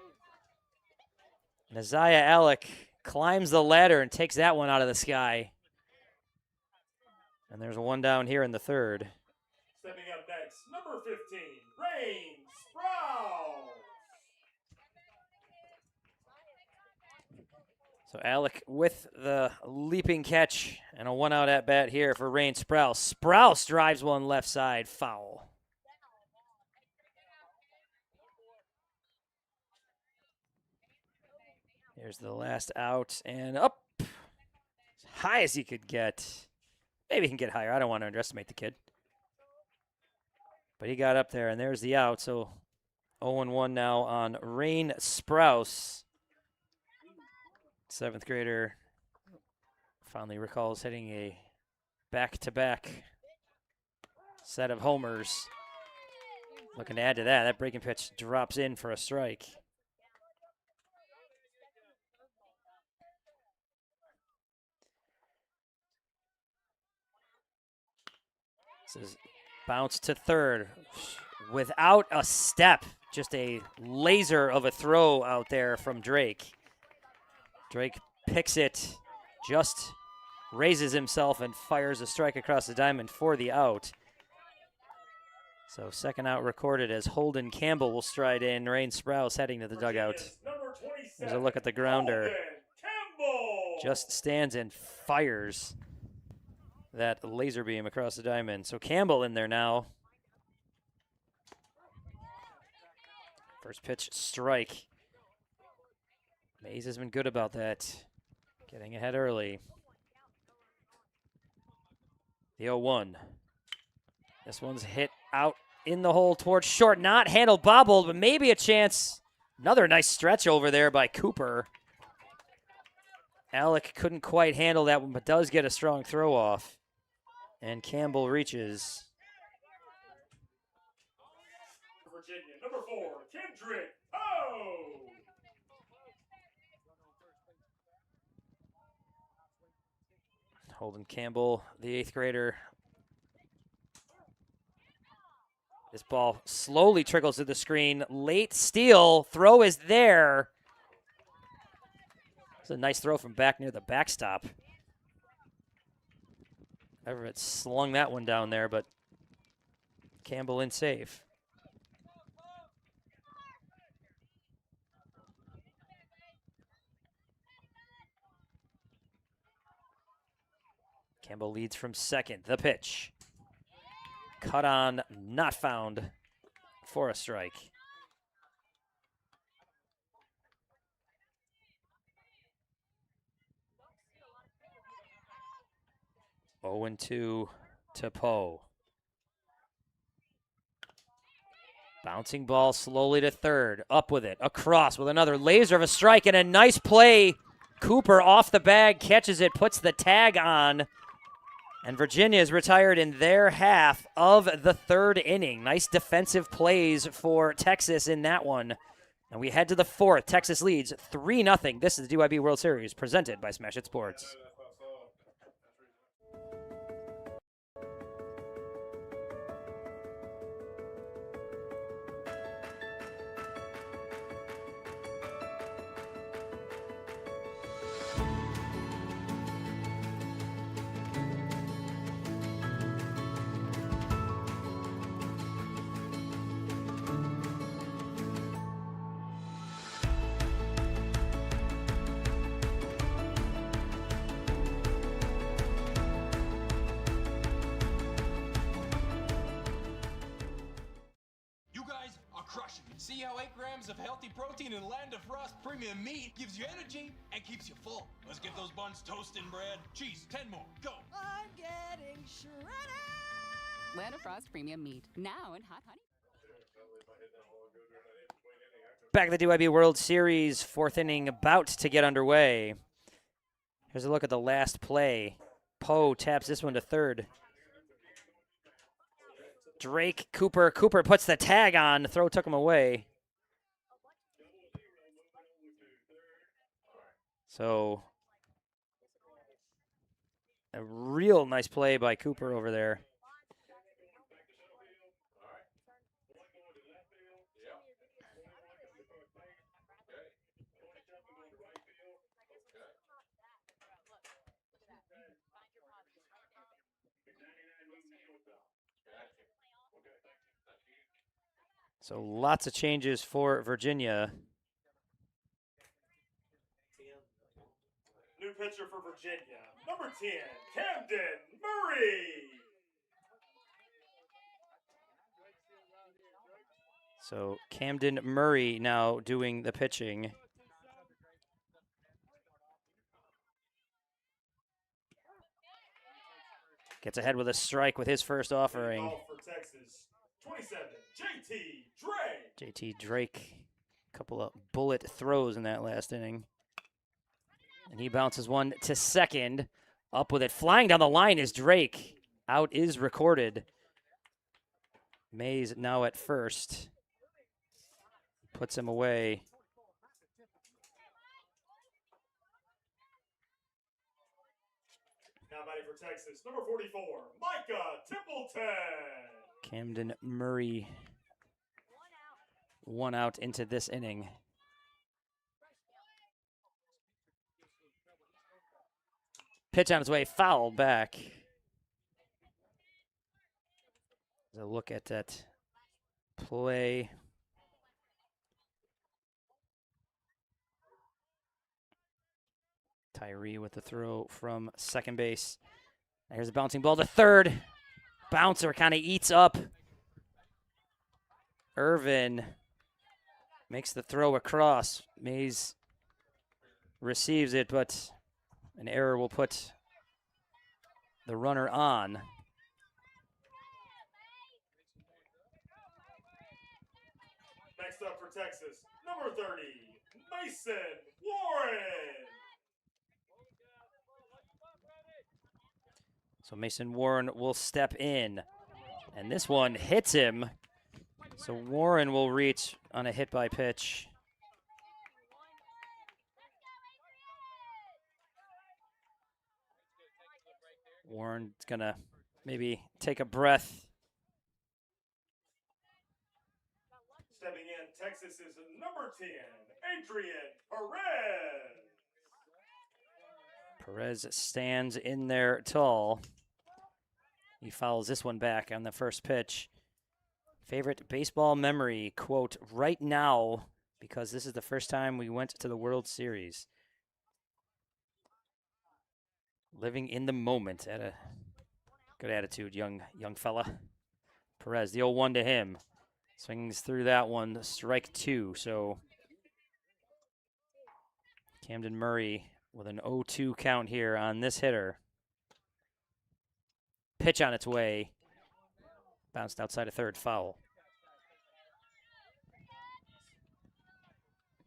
Naziah Alec climbs the ladder and takes that one out of the sky. And there's one down here in the third. Stepping up next, number 15, Rain Sprouse. So Alec with the leaping catch and a one-out at-bat here for Rain Sprouse. Sprouse drives one left side, foul. Here's the last out and up as high as he could get. Maybe he can get higher. I don't want to underestimate the kid. But he got up there, and there's the out. So 0-1 now on Rain Sprouse. Seventh grader finally recalls hitting a back-to-back set of homers. Looking to add to that. That breaking pitch drops in for a strike. This is bounce to third without a step. Just a laser of a throw out there from Drake. Drake picks it, just raises himself and fires a strike across the diamond for the out. So second out recorded as Holden Campbell will stride in. Rain Sprouse heading to the dugout. There's a look at the grounder. Just stands and fires that laser beam across the diamond. So Campbell in there now. First pitch strike. Mays has been good about that. Getting ahead early. The 0-1. This one's hit out in the hole towards short. Not handled, bobbled, but maybe a chance. Another nice stretch over there by Cooper. Alec couldn't quite handle that one, but does get a strong throw off. And Campbell reaches. Virginia, number 4, Kendrick Ho. Holden Campbell, the eighth grader. This ball slowly trickles to the screen. Late steal. Throw is there. It's a nice throw from back near the backstop. Everett slung that one down there, but Campbell in safe. Campbell leads from second. The pitch. Cut on, not found for a strike. Oh, 0-2 to Poe. Bouncing ball slowly to third. Up with it. Across with another laser of a strike and a nice play. Cooper off the bag, catches it, puts the tag on. And Virginia is retired in their half of the third inning. Nice defensive plays for Texas in that one. And we head to the fourth. Texas leads 3-0. This is the DYB World Series presented by Smash It Sports. See how 8 grams of healthy protein in Land of Frost premium meat gives you energy and keeps you full. Let's get those buns toasting, bread. Cheese, 10 more, go. I'm getting shredded. Land of Frost premium meat, now in hot honey. Back at the DYB World Series, fourth inning about to get underway. Here's a look at the last play. Poe taps this one to third. Drake, Cooper. Cooper puts the tag on. The throw took him away. So, a real nice play by Cooper over there. So lots of changes for Virginia. New pitcher for Virginia, number 10, Camden Murray. So Camden Murray now doing the pitching. Gets ahead with a strike with his first offering. For Texas, 27, JT Drake. JT Drake, a couple of bullet throws in that last inning. And he bounces one to second. Up with it. Flying down the line is Drake. Out is recorded. Mays now at first. Puts him away. Now batting for Texas, number 44, Micah Templeton. Camden Murray, 1 out into this inning. Pitch on its way, foul back. A look at that play. Tyree with the throw from second base. There's a bouncing ball to third. Bouncer kind of eats up. Irvin makes the throw across. Mays receives it, but an error will put the runner on. Next up for Texas, number 30, Mason Warren. So Mason Warren will step in, and this one hits him. So Warren will reach on a hit by pitch. Warren's gonna maybe take a breath. Stepping in, Texas is number 10, Adrian Perez. Perez stands in there tall. He fouls this one back on the first pitch. Favorite baseball memory, quote, right now, because this is the first time we went to the World Series. Living in the moment. At a good attitude, young fella. Perez, the 0-1 to him. Swings through that one, strike 2. So Camden Murray with an 0-2 count here on this hitter. Pitch on its way. Bounced outside of third, foul.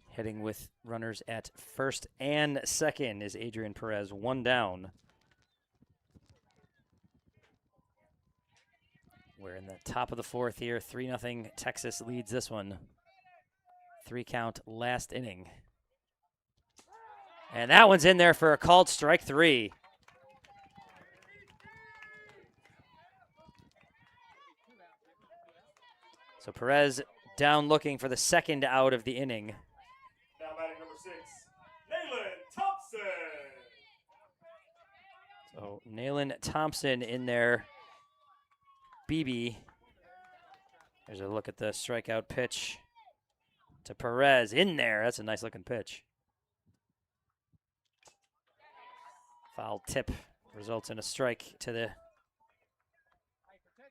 Hitting with runners at first and second is Adrian Perez, 1 down. We're in the top of the 4th here. 3-0 Texas leads this one. 3 count last inning. And that one's in there for a called strike 3. So Perez down looking for the second out of the inning. Now batting number 6, Nayland Thompson. So Nayland Thompson in there. BB. There's a look at the strikeout pitch to Perez in there. That's a nice looking pitch. Foul tip results in a strike to the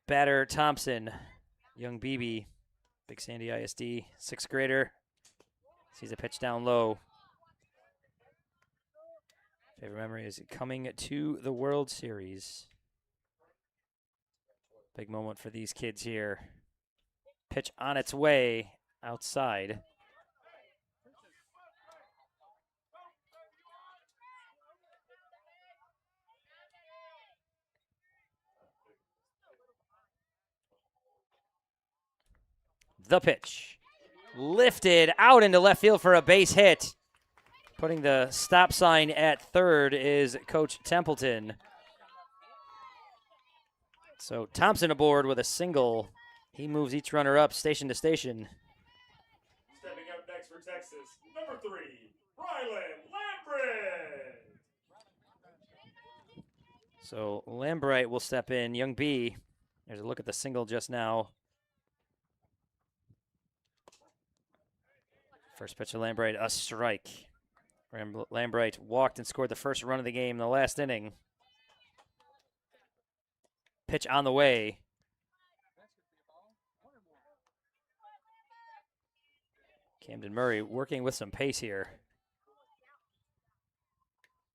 batter Thompson. Young BB, Big Sandy ISD, 6th grader. Sees a pitch down low. Favorite memory is coming to the World Series. Big moment for these kids here. Pitch on its way outside. The pitch. Lifted out into left field for a base hit. Putting the stop sign at third is Coach Templeton. So Thompson aboard with a single. He moves each runner up station to station. Stepping up next for Texas, number 3, Rylan Lambert. So Lambright will step in. Young B. There's a look at the single just now. First pitch of Lambright, a strike. Lambright walked and scored the first run of the game in the last inning. Pitch on the way. Camden Murray working with some pace here.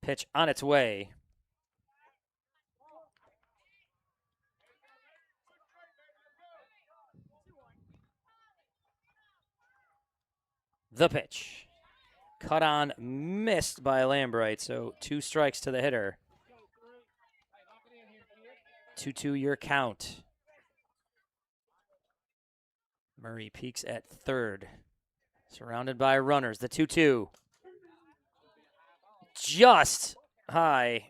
Pitch on its way. The pitch. Cut on, missed by Lambright, so 2 strikes to the hitter. 2-2 your count. Murray peaks at third. Surrounded by runners, the 2-2. Just high.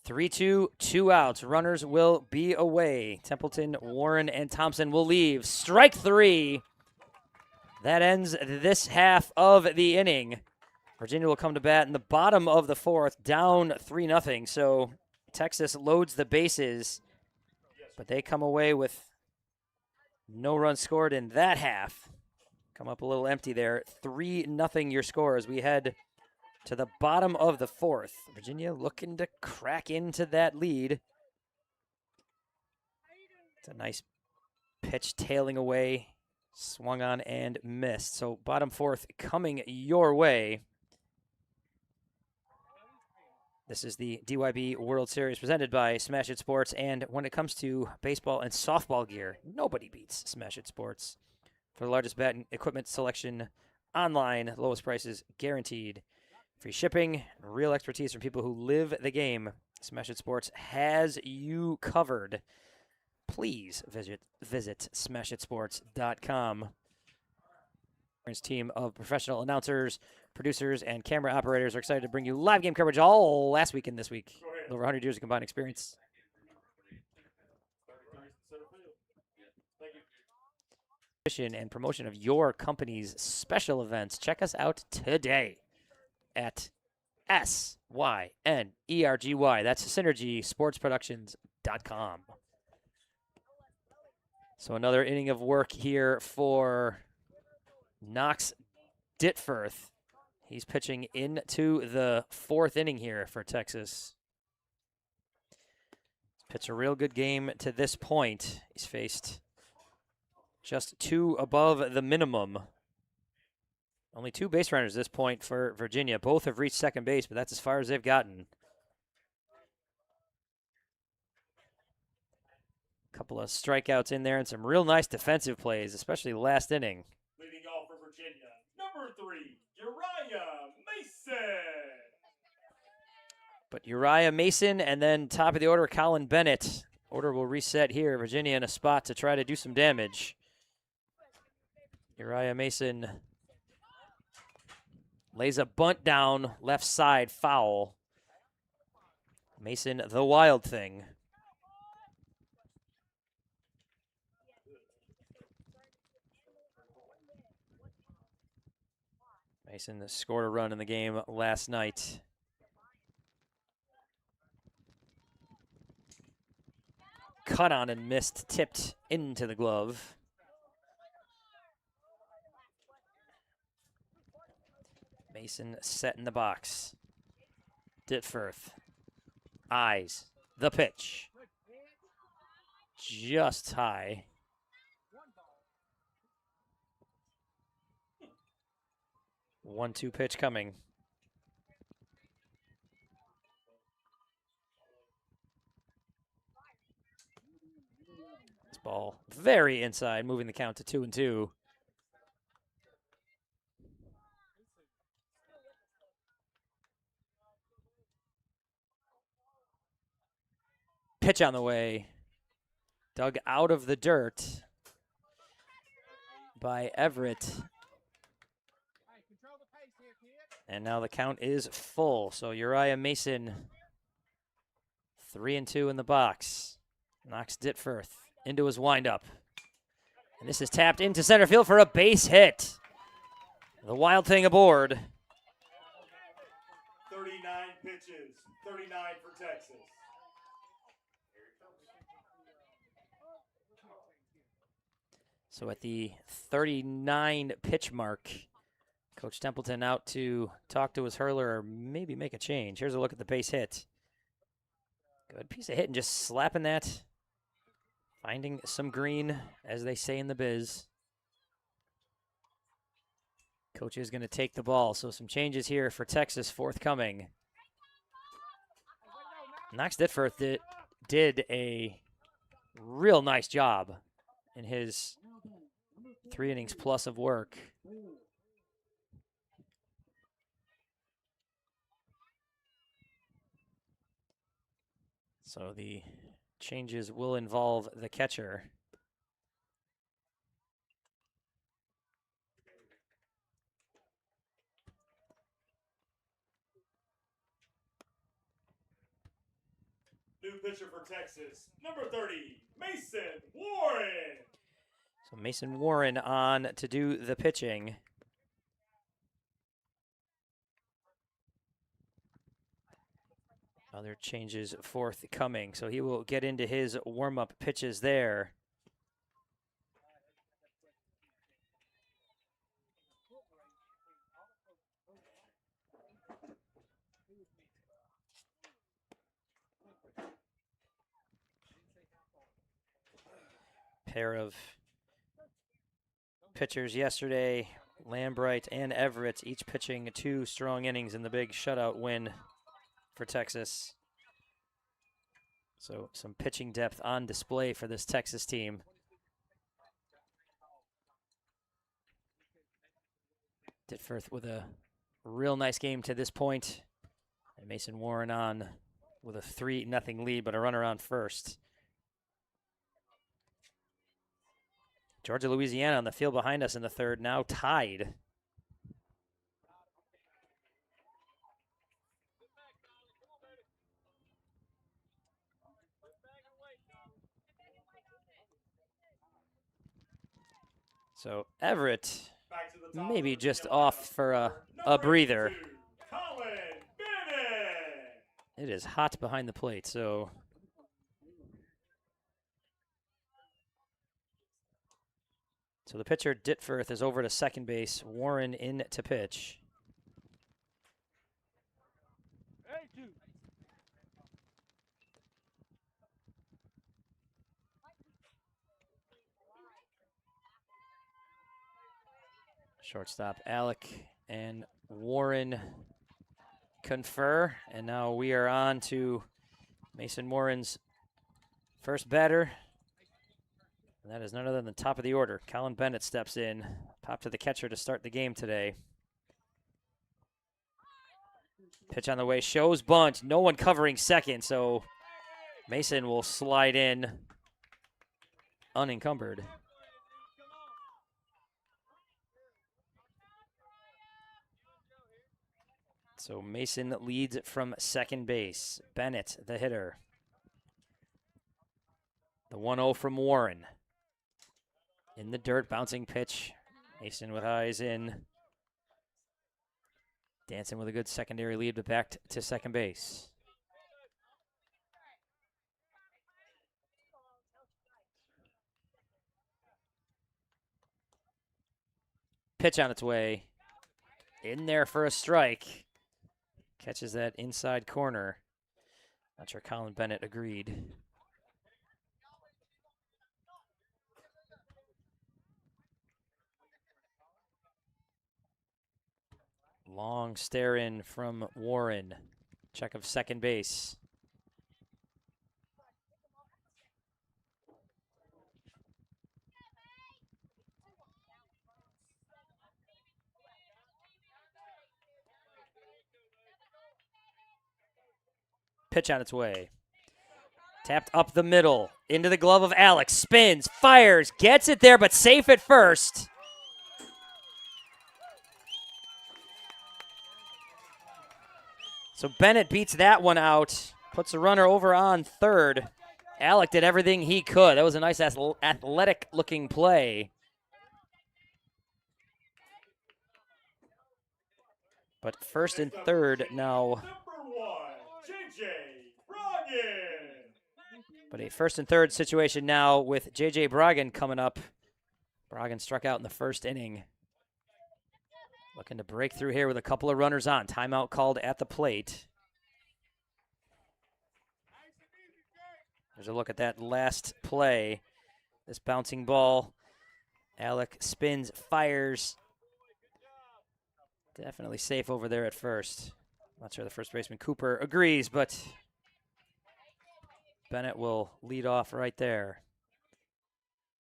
3-2, 2 outs. Runners will be away. Templeton, Warren, and Thompson will leave. Strike 3. That ends this half of the inning. Virginia will come to bat in the bottom of the 4th, down 3-0. So Texas loads the bases, but they come away with no runs scored in that half. Come up a little empty there. 3-0 your score as we head to the bottom of the 4th. Virginia looking to crack into that lead. It's a nice pitch tailing away. Swung on and missed. So bottom 4th coming your way. This is the DYB World Series presented by Smash It Sports. And when it comes to baseball and softball gear, nobody beats Smash It Sports. For the largest bat and equipment selection online, lowest prices guaranteed. Free shipping, real expertise from people who live the game. Smash It Sports has you covered. Please visit smashitsports.com. Team of professional announcers, producers, and camera operators are excited to bring you live game coverage all last week and this week. Over 100 years of combined experience. And promotion of your company's special events. Check us out today at SYNERGY. That's SynergySportsProductions.com. So another inning of work here for Knox Ditforth. He's pitching into the 4th inning here for Texas. Pitched a real good game to this point. He's faced just 2 above the minimum. Only 2 base runners at this point for Virginia. Both have reached second base, but that's as far as they've gotten. Couple of strikeouts in there and some real nice defensive plays, especially last inning. Leading off for Virginia, number 3, Uriah Mason. But Uriah Mason and then top of the order, Colin Bennett. Order will reset here. Virginia in a spot to try to do some damage. Uriah Mason lays a bunt down, left side, foul. Mason, the wild thing. Mason scored a run in the game last night. Cut on and missed, tipped into the glove. Mason set in the box. Ditforth. Eyes. The pitch. Just high. 1-2 pitch coming. This ball very inside, moving the count to 2-2. Pitch on the way. Dug out of the dirt. by Everett. And now the count is full. So Uriah Mason, 3-2 in the box. Knocks Ditforth into his windup. And this is tapped into center field for a base hit. The Wild Thing aboard. 39 pitches, 39 for Texas. So at the 39 pitch mark, Coach Templeton out to talk to his hurler or maybe make a change. Here's a look at the base hit. Good piece of hit and just slapping that. Finding some green, as they say in the biz. Coach is going to take the ball, so some changes here for Texas forthcoming. Knox Ditforth did a real nice job in his 3 innings plus of work. So the changes will involve the catcher. New pitcher for Texas, number 30, Mason Warren. So Mason Warren on to do the pitching. Other changes forthcoming, so he will get into his warm-up pitches there. Pair of pitchers yesterday, Lambright and Everett, each pitching 2 strong innings in the big shutout win for Texas. So some pitching depth on display for this Texas team. Ditforth with a real nice game to this point. And Mason Warren on with a 3-0 lead, but a runner on first. Georgia, Louisiana on the field behind us in the third, now tied. So Everett maybe just off for a breather. It is hot behind the plate, so the pitcher Ditforth is over to second base. Warren in to pitch. Shortstop Alec and Warren confer, and now we are on to Mason Warren's first batter. And that is none other than the top of the order. Colin Bennett steps in, pop to the catcher to start the game today. Pitch on the way, shows bunt, no one covering second, so Mason will slide in unencumbered. So Mason leads from second base. Bennett, the hitter. The 1-0 from Warren. In the dirt, bouncing pitch. Mason with eyes in. Dancing with a good secondary lead, but back to second base. Pitch on its way. In there for a strike. Catches that inside corner. Not sure Colin Bennett agreed. Long stare in from Warren. Check of second base. Pitch on its way. Tapped up the middle. Into the glove of Alex. Spins. Fires. Gets it there, but safe at first. So Bennett beats that one out, puts the runner over on third. Alec did everything he could. That was a nice athletic-looking play. But first and third now. Number 1, JJ Broggen. But a first and third situation now with JJ Broggen coming up. Broggen struck out in the first inning. Looking to break through here with a couple of runners on. Timeout called at the plate. There's a look at that last play. This bouncing ball. Alec spins, fires. Definitely safe over there at first. Not sure the first baseman Cooper agrees, but Bennett will lead off right there.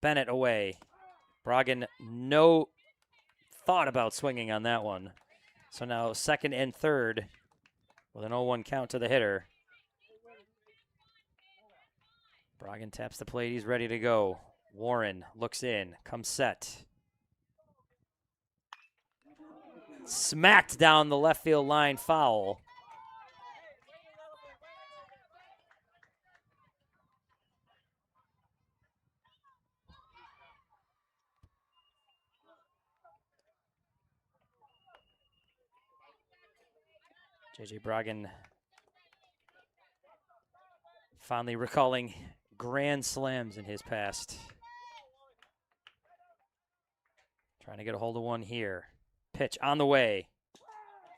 Bennett away. Broggen, no thought about swinging on that one. So now second and third with an 0-1 count to the hitter. Broggen taps the plate. He's ready to go. Warren looks in, comes set. Smacked down the left field line, foul. JJ Broggen fondly recalling grand slams in his past. Trying to get a hold of one here. Pitch on the way.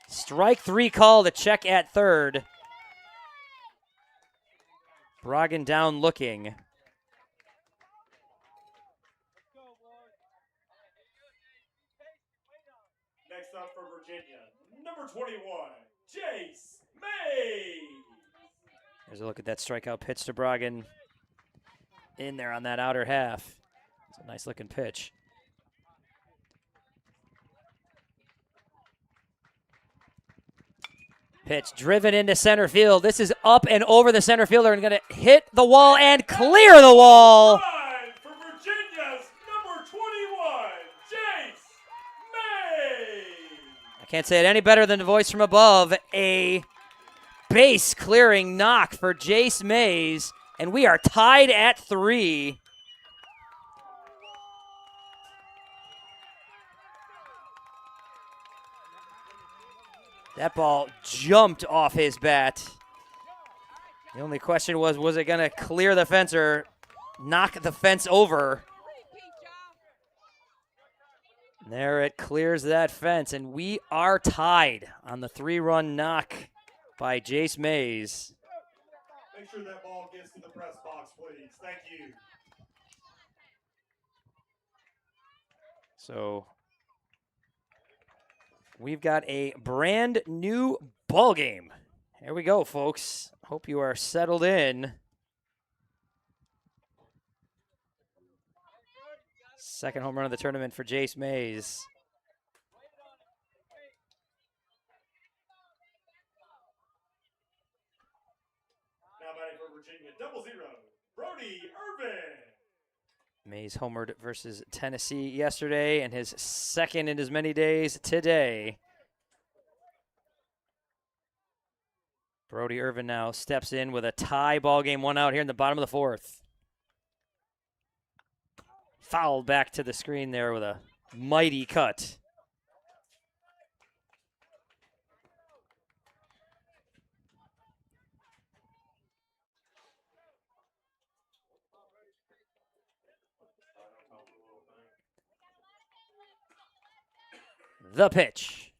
Strike three call to check at third. Broggen down looking. Next up for Virginia, number 21, Jace Mays. There's a look at that strikeout pitch to Broggen. In there on that outer half. It's a nice looking pitch. Pitch driven into center field. This is up and over the center fielder and going to hit the wall and clear the wall. For Virginia's number 21, Jace Mays. I can't say it any better than the voice from above. A base clearing knock for Jace Mays, and we are tied at 3. That ball jumped off his bat. The only question was it going to clear the fence or knock the fence over? There it clears that fence, and we are tied on the 3-run knock by Jace Mays. Make sure that ball gets to the press box, please. Thank you. So we've got a brand new ball game. Here we go, folks. Hope you are settled in. Second home run of the tournament for Jace Mays. Now batting for Virginia, 0-0, Brody Irvin. Mays homered versus Tennessee yesterday and his second in as many days today. Brody Irvin now steps in with a tie ball game, 1 out here in the bottom of the 4th. Fouled back to the screen there with a mighty cut. The pitch.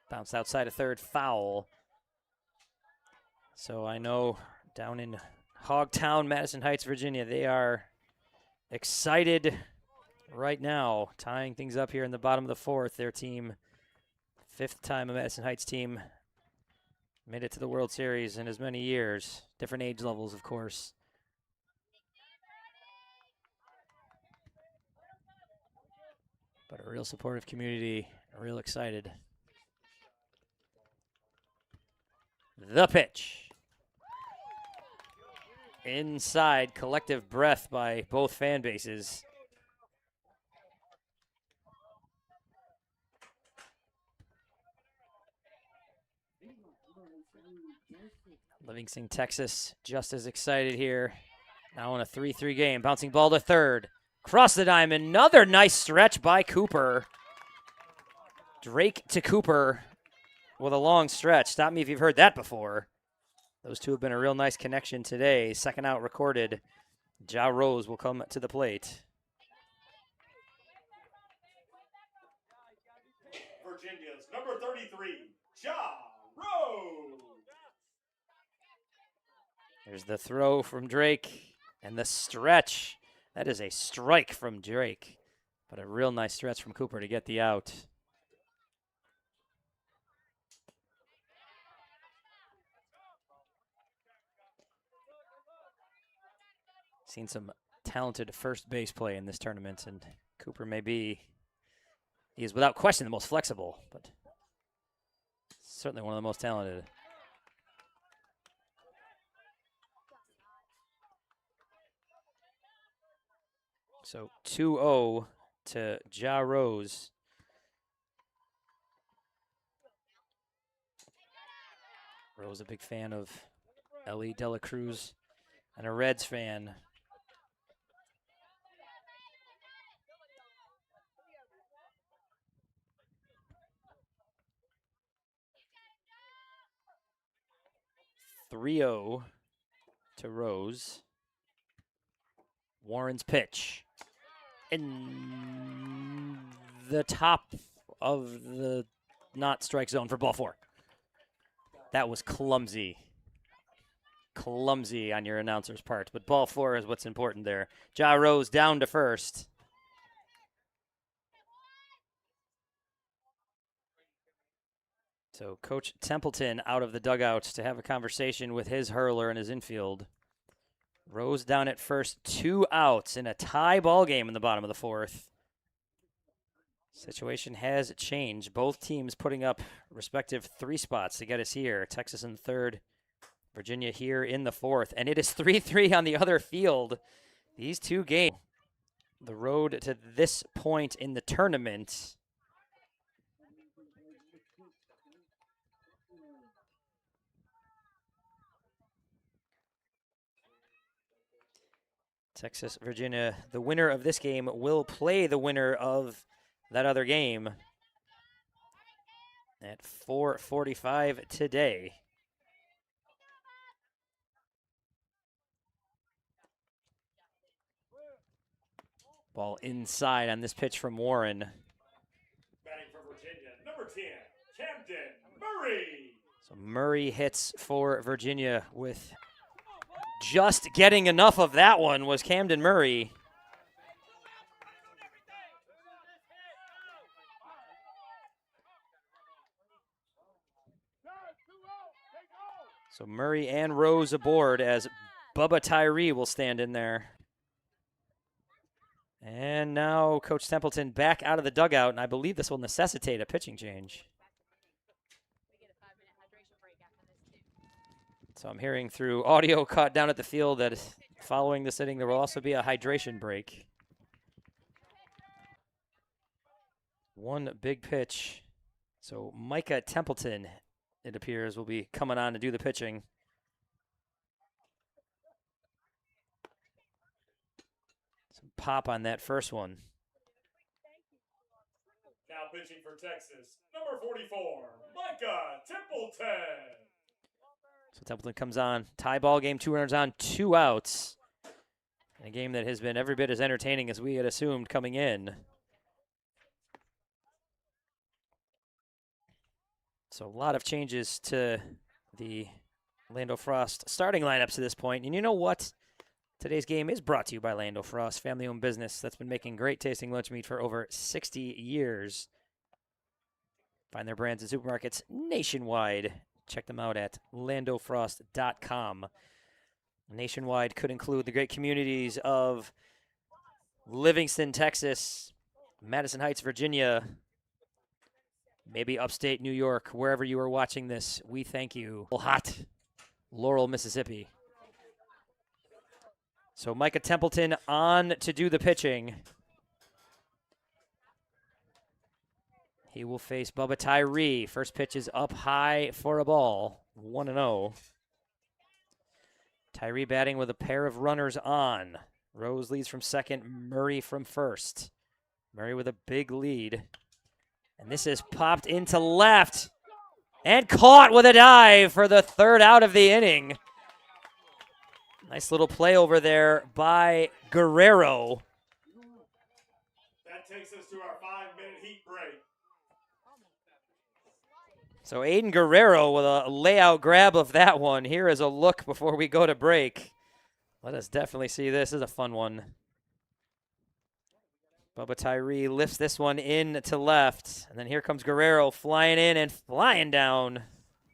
Bounce outside of third, foul. So I know down in Hogtown, Madison Heights, Virginia, they are excited right now, tying things up here in the bottom of the 4th. Their team, 5th time a Madison Heights team, made it to the World Series in as many years. Different age levels, of course. But a real supportive community, real excited. The pitch. Inside, collective breath by both fan bases. Livingston, Texas, just as excited here. Now in a 3-3 game. Bouncing ball to third. Cross the diamond. Another nice stretch by Cooper. Drake to Cooper with a long stretch. Stop me if you've heard that before. Those two have been a real nice connection today. Second out recorded. Ja Rose will come to the plate. Virginia's number 33, Ja Rose. There's the throw from Drake and the stretch. That is a strike from Drake, but a real nice stretch from Cooper to get the out. Seen some talented first base play in this tournament, and Cooper he is without question the most flexible, but certainly one of the most talented. So 2-0 to Ja Rose. Rose a big fan of Ellie De La Cruz and a Reds fan. (3-0) to Rose. Warren's pitch. In the top of the not strike zone for ball 4. That was clumsy. Clumsy on your announcer's part, but ball 4 is what's important there. Ja Rose down to first. So Coach Templeton out of the dugout to have a conversation with his hurler in his infield. Rose down at first, 2 outs in a tie ball game in the bottom of the 4th. Situation has changed. Both teams putting up respective 3 spots to get us here. Texas in 3rd, Virginia here in the 4th. And it is 3-3 on the other field. These 2 games, the road to this point in the tournament. Texas, Virginia, the winner of this game will play the winner of that other game at 4:45 today. Ball inside on this pitch from Warren. Batting for Virginia, number 10, Camden Murray. So Murray hits for Virginia with just getting enough of that one was Camden Murray. So Murray and Rose aboard as Bubba Tyree will stand in there. And now Coach Templeton back out of the dugout, and I believe this will necessitate a pitching change. So I'm hearing through audio caught down at the field that following this inning there will also be a hydration break. One big pitch. So Micah Templeton, it appears, will be coming on to do the pitching. Some pop on that first one. Now pitching for Texas, number 44, Micah Templeton. So Templeton comes on, tie ball game, 2 runners on, 2 outs. In a game that has been every bit as entertaining as we had assumed coming in. So a lot of changes to the Lando Frost starting lineups to this point. And you know what? Today's game is brought to you by Lando Frost, family-owned business that's been making great tasting lunch meat for over 60 years. Find their brands in supermarkets nationwide. Check them out at landofrost.com. Nationwide could include the great communities of Livingston, Texas, Madison Heights, Virginia, maybe upstate New York, wherever you are watching this. We thank you. Hot Laurel, Mississippi. So Micah Templeton on to do the pitching. He will face Bubba Tyree. First pitch is up high for a ball. 1-0. Tyree batting with a pair of runners on. Rose leads from second, Murray from first. Murray with a big lead. And this is popped into left. And caught with a dive for the third out of the inning. Nice little play over there by Guerrero. That takes us to our 5-minute heat break. So Aiden Guerrero with a layout grab of that one. Here is a look before we go to break. Let us definitely see this. This is a fun one. Bubba Tyree lifts this one in to left. And then here comes Guerrero flying in and flying down.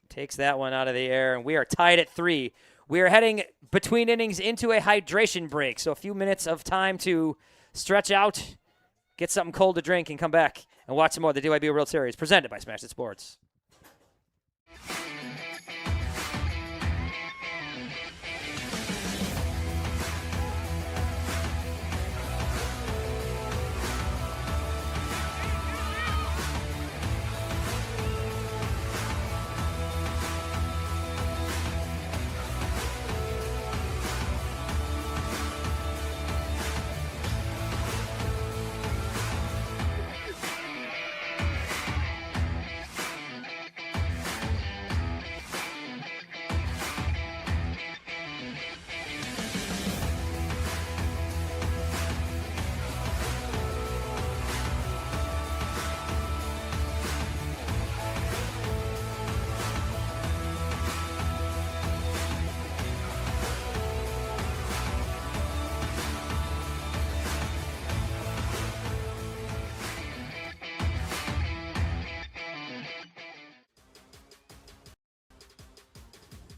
Takes that one out of the air. And we are tied at 3. We are heading between innings into a hydration break. So a few minutes of time to stretch out, get something cold to drink, and come back and watch some more of the DYB World Series presented by Smash It Sports.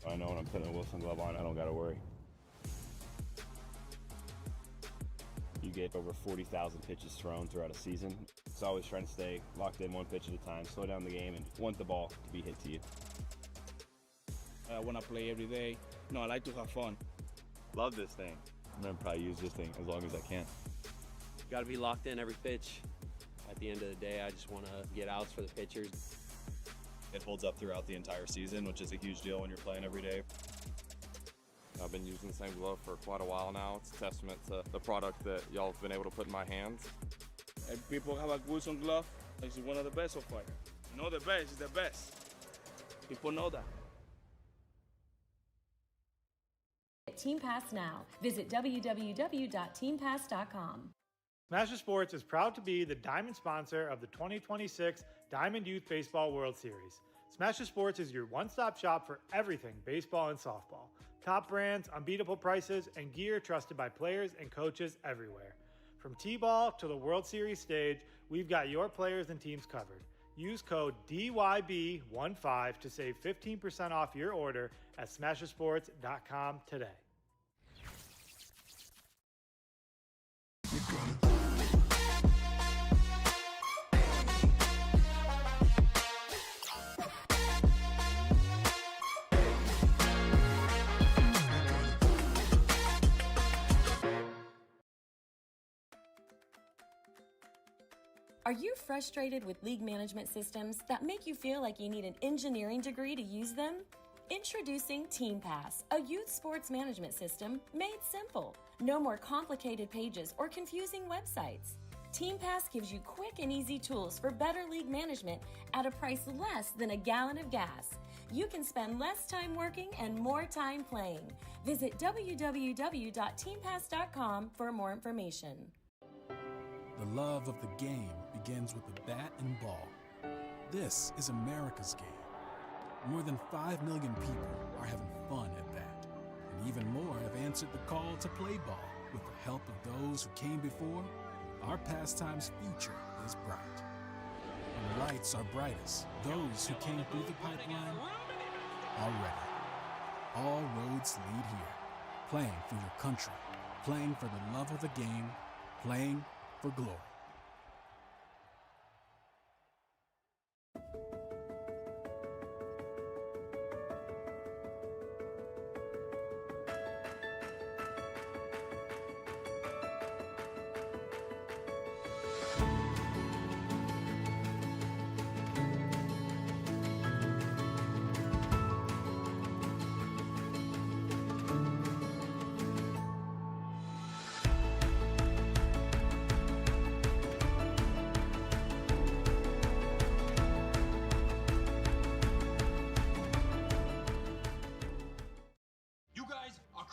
I know when I'm putting a Wilson glove on, I don't got to worry. You get over 40,000 pitches thrown throughout a season. It's always trying to stay locked in one pitch at a time, slow down the game, and want the ball to be hit to you. I want to play every day. No, I like to have fun. Love this thing. I'm going to probably use this thing as long as I can. Got to be locked in every pitch. At the end of the day, I just want to get outs for the pitchers. It holds up throughout the entire season, which is a huge deal when you're playing every day. I've been using the same glove for quite a while now. It's a testament to the product that y'all have been able to put in my hands. And people have a Wilson glove. It's one of the best so far. No, the best is the best. People know that. Team Pass now. Visit www.teampass.com. Smash Sports is proud to be the diamond sponsor of the 2026 Diamond Youth Baseball World Series. Smash Sports is your one-stop shop for everything baseball and softball. Top brands, unbeatable prices, and gear trusted by players and coaches everywhere. From T-ball to the World Series stage, we've got your players and teams covered. Use code DYB15 to save 15% off your order at SmasherSports.com today. Are you frustrated with league management systems that make you feel like you need an engineering degree to use them? Introducing Team Pass, a youth sports management system made simple. No more complicated pages or confusing websites. Team Pass gives you quick and easy tools for better league management at a price less than a gallon of gas. You can spend less time working and more time playing. Visit www.teampass.com for more information. The love of the game begins with the bat and ball. This is America's game. More than 5 million people are having fun at that. And even more have answered the call to play ball. With the help of those who came before, our pastime's future is bright. When the lights are brightest, those who came through the pipeline are ready. All roads lead here. Playing for your country, playing for the love of the game, playing for glory.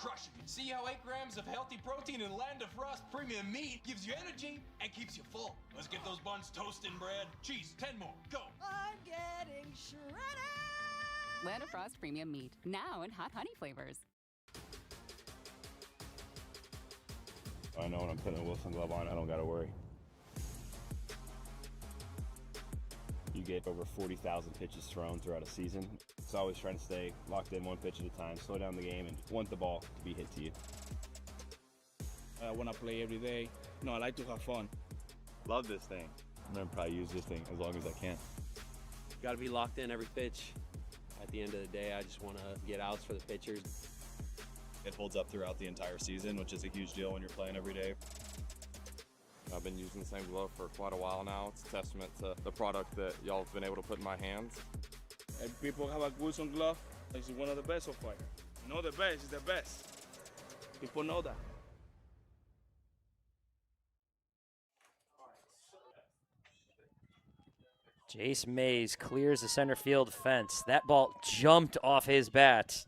crushing it. See how 8 grams of healthy protein and Land of Frost premium meat gives you energy and keeps you full. Let's get those buns toasting, bread. Cheese, 10 more, go. I'm getting shredded. Land of Frost premium meat, now in hot honey flavors. I know when I'm putting a Wilson glove on, I don't gotta worry. You get over 40,000 pitches thrown throughout a season. It's always trying to stay locked in one pitch at a time, slow down the game, and want the ball to be hit to you. I want to play every day. No, I like to have fun. Love this thing. I'm gonna probably use this thing as long as I can. Got to be locked in every pitch. At the end of the day, I just want to get outs for the pitchers. It holds up throughout the entire season, which is a huge deal when you're playing every day. I've been using the same glove for quite a while now. It's a testament to the product that y'all have been able to put in my hands. And people have a Wilson glove. It's one of the best so far. No, the best is the best. People know that. Jace Mays clears the center field fence. That ball jumped off his bat.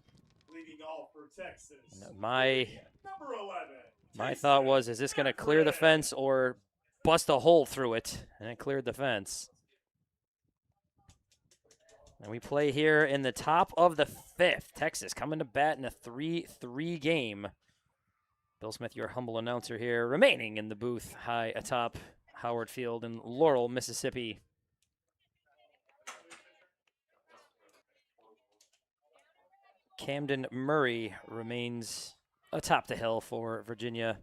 Leading off for Texas. My Number 11. thought was, is this going to clear the fence or bust a hole through it? And it cleared the fence. And we play here in the top of the 5th. Texas coming to bat in a 3-3 game. Bill Smith, your humble announcer here, remaining in the booth high atop Howard Field in Laurel, Mississippi. Camden Murray remains atop the hill for Virginia.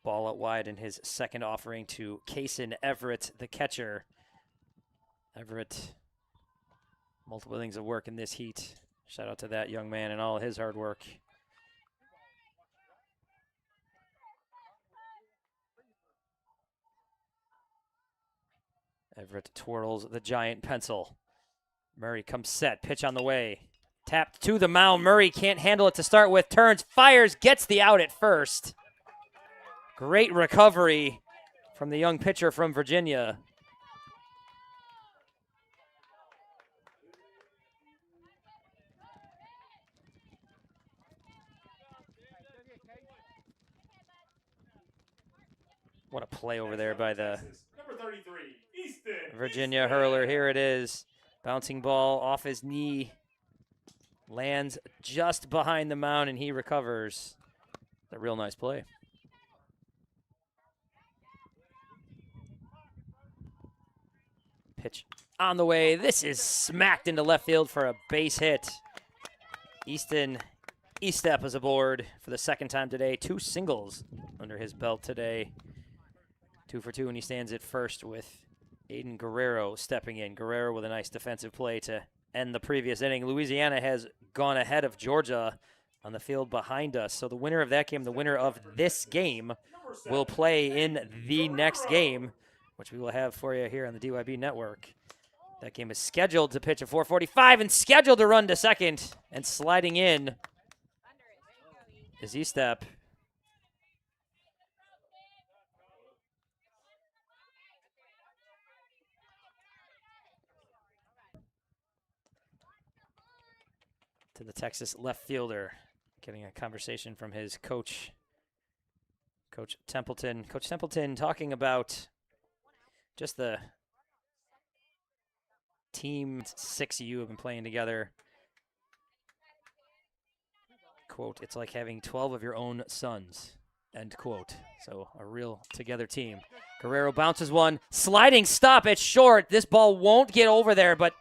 Ball out wide in his second offering to Kason Everett, the catcher. Everett, multiple innings of work in this heat. Shout out to that young man and all his hard work. Everett twirls the giant pencil. Murray comes set, pitch on the way. Tapped to the mound. Murray can't handle it to start with. Turns, fires, gets the out at first. Great recovery from the young pitcher from Virginia. What a play over there by the Number 33, Easton. Virginia hurler. Here it is. Bouncing ball off his knee. Lands just behind the mound, and he recovers. A real nice play. Pitch on the way. This is smacked into left field for a base hit. Easton Estep is aboard for the second time today. 2 singles under his belt today. 2 for 2, and he stands at first with Aiden Guerrero stepping in. Guerrero with a nice defensive play to end the previous inning. Louisiana has gone ahead of Georgia on the field behind us. So the winner of that game, the winner of this game, will play in the next game, which we will have for you here on the DYB network. That game is scheduled to pitch at 4:45 and scheduled to run to second. And sliding in is Estep. To the Texas left fielder, getting a conversation from his coach, Coach Templeton. Coach Templeton talking about just the team 6 of you have been playing together. Quote, it's like having 12 of your own sons, end quote. So a real together team. Guerrero bounces one, sliding stop at short. This ball won't get over there, but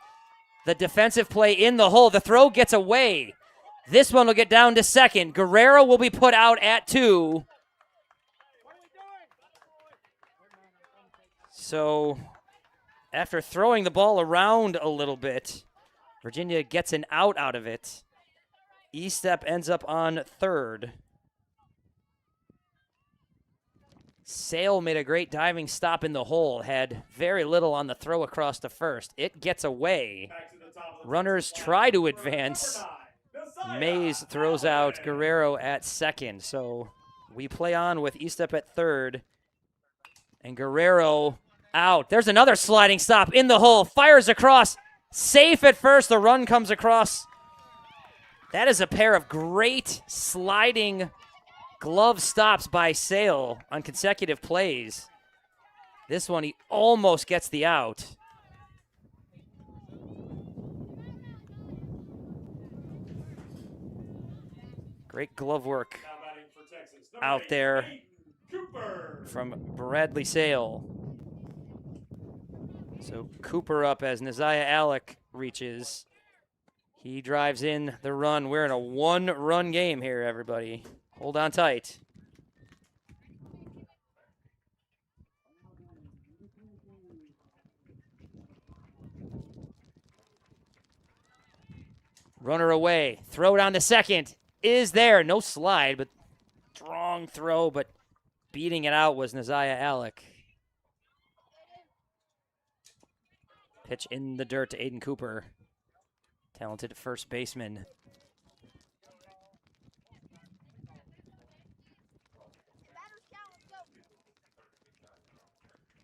the defensive play in the hole. The throw gets away. This one will get down to second. Guerrero will be put out at 2. So after throwing the ball around a little bit, Virginia gets an out of it. Estep ends up on third. Sale made a great diving stop in the hole, had very little on the throw across to first. It gets away. Runners try to advance. Mays throws out Guerrero at second. So we play on with Estep at third. And Guerrero out. There's another sliding stop in the hole. Fires across. Safe at first. The run comes across That is a pair of great sliding glove stops by Sale on consecutive plays. This one, he almost gets the out. Great glove work out there from Bradley Sale. So Cooper up as Neziah Alec reaches. He drives in the run. We're in a one-run game here, everybody. Hold on tight. Runner away. Throw down to second. Is there. No slide, but strong throw, but beating it out was Neziah Alec. Pitch in the dirt to Aiden Cooper. Talented first baseman.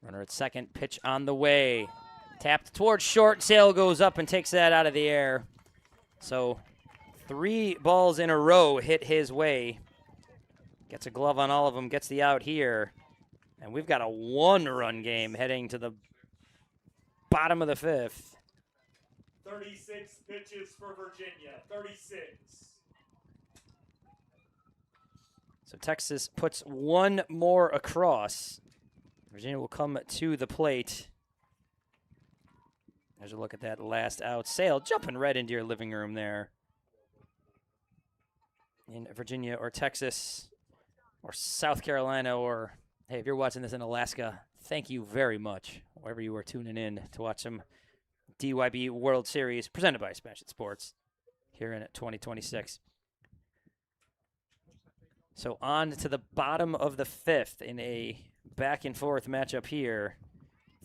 Runner at second. Pitch on the way. Tapped towards short. Sale goes up and takes that out of the air. So 3 balls in a row hit his way. Gets a glove on all of them. Gets the out here. And we've got a 1-run game heading to the bottom of the 5th. 36 pitches for Virginia. 36. So Texas puts 1 more across. Virginia will come to the plate. There's a look at that last out. Sale jumping right into your living room there. In Virginia or Texas or South Carolina, or, hey, if you're watching this in Alaska, thank you very much, wherever you are tuning in to watch some DYB World Series presented by Smash It Sports here in 2026. So on to the bottom of the 5th in a back-and-forth matchup here.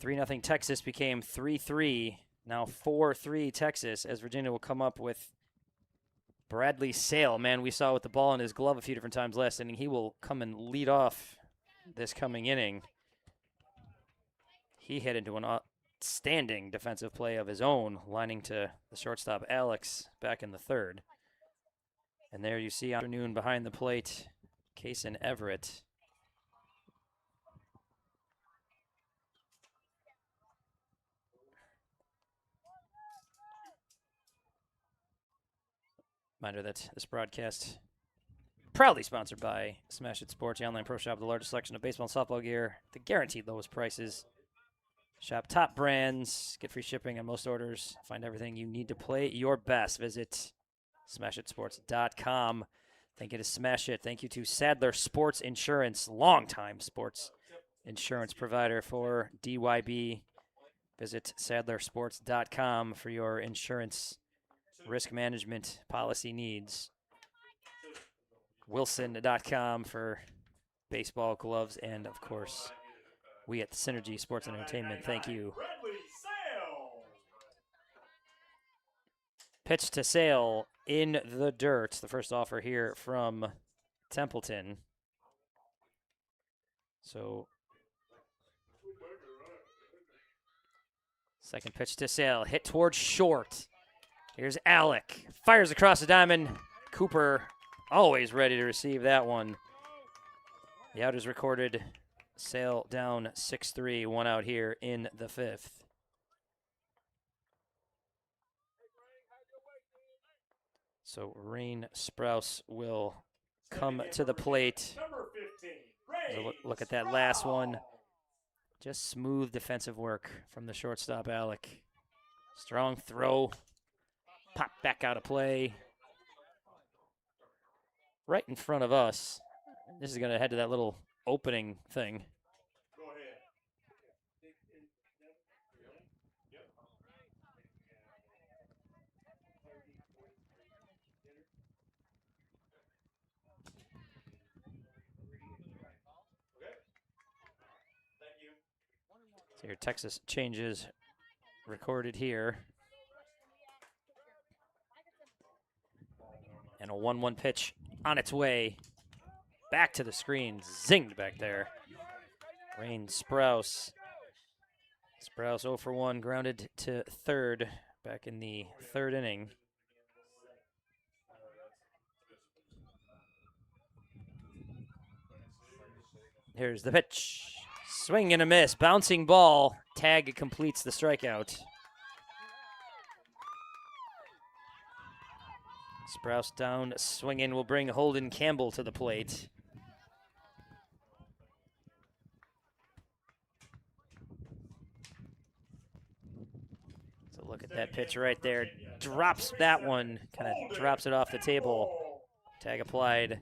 3-0 Texas became 3-3. Now 4-3 Texas as Virginia will come up with Bradley Sale. Man, we saw with the ball in his glove a few different times last inning. He will come and lead off this coming inning. He hit into an outstanding defensive play of his own, lining to the shortstop Alex back in the 3rd. And there you see afternoon behind the plate, Kason Everett. Reminder that this broadcast proudly sponsored by Smash It Sports, the online pro shop with the largest selection of baseball and softball gear, the guaranteed lowest prices. Shop top brands, get free shipping on most orders. Find everything you need to play your best. Visit smashitsports.com. Thank you to Smash It. Thank you to Sadler Sports Insurance, longtime sports insurance provider for DYB. Visit sadlersports.com for your insurance risk management policy needs. Wilson.com for baseball gloves, and of course, we at the Synergy Sports and Entertainment, thank you. Pitch to Sale in the dirt. The first offer here from Templeton. So, second pitch to Sale, hit towards short. Here's Alec, fires across the diamond. Cooper always ready to receive that one. The out is recorded. Sale down 6-3, 1 out here in the 5th. So Rain Sprouse will come to the plate. Look at that last one. Just smooth defensive work from the shortstop, Alec. Strong throw. Pop back out of play. Right in front of us. This is going to head to that little opening thing. So here, Texas changes recorded here. And a 1-1 pitch on its way. Back to the screen, zinged back there. Rain Sprouse. Sprouse 0 for 1, grounded to 3rd back in the 3rd inning. Here's the pitch. Swing and a miss. Bouncing ball. Tag completes the strikeout. Sprouse down, swinging will bring Holden Campbell to the plate. So look at that pitch right there. Drops that one, kind of drops it off the table. Tag applied,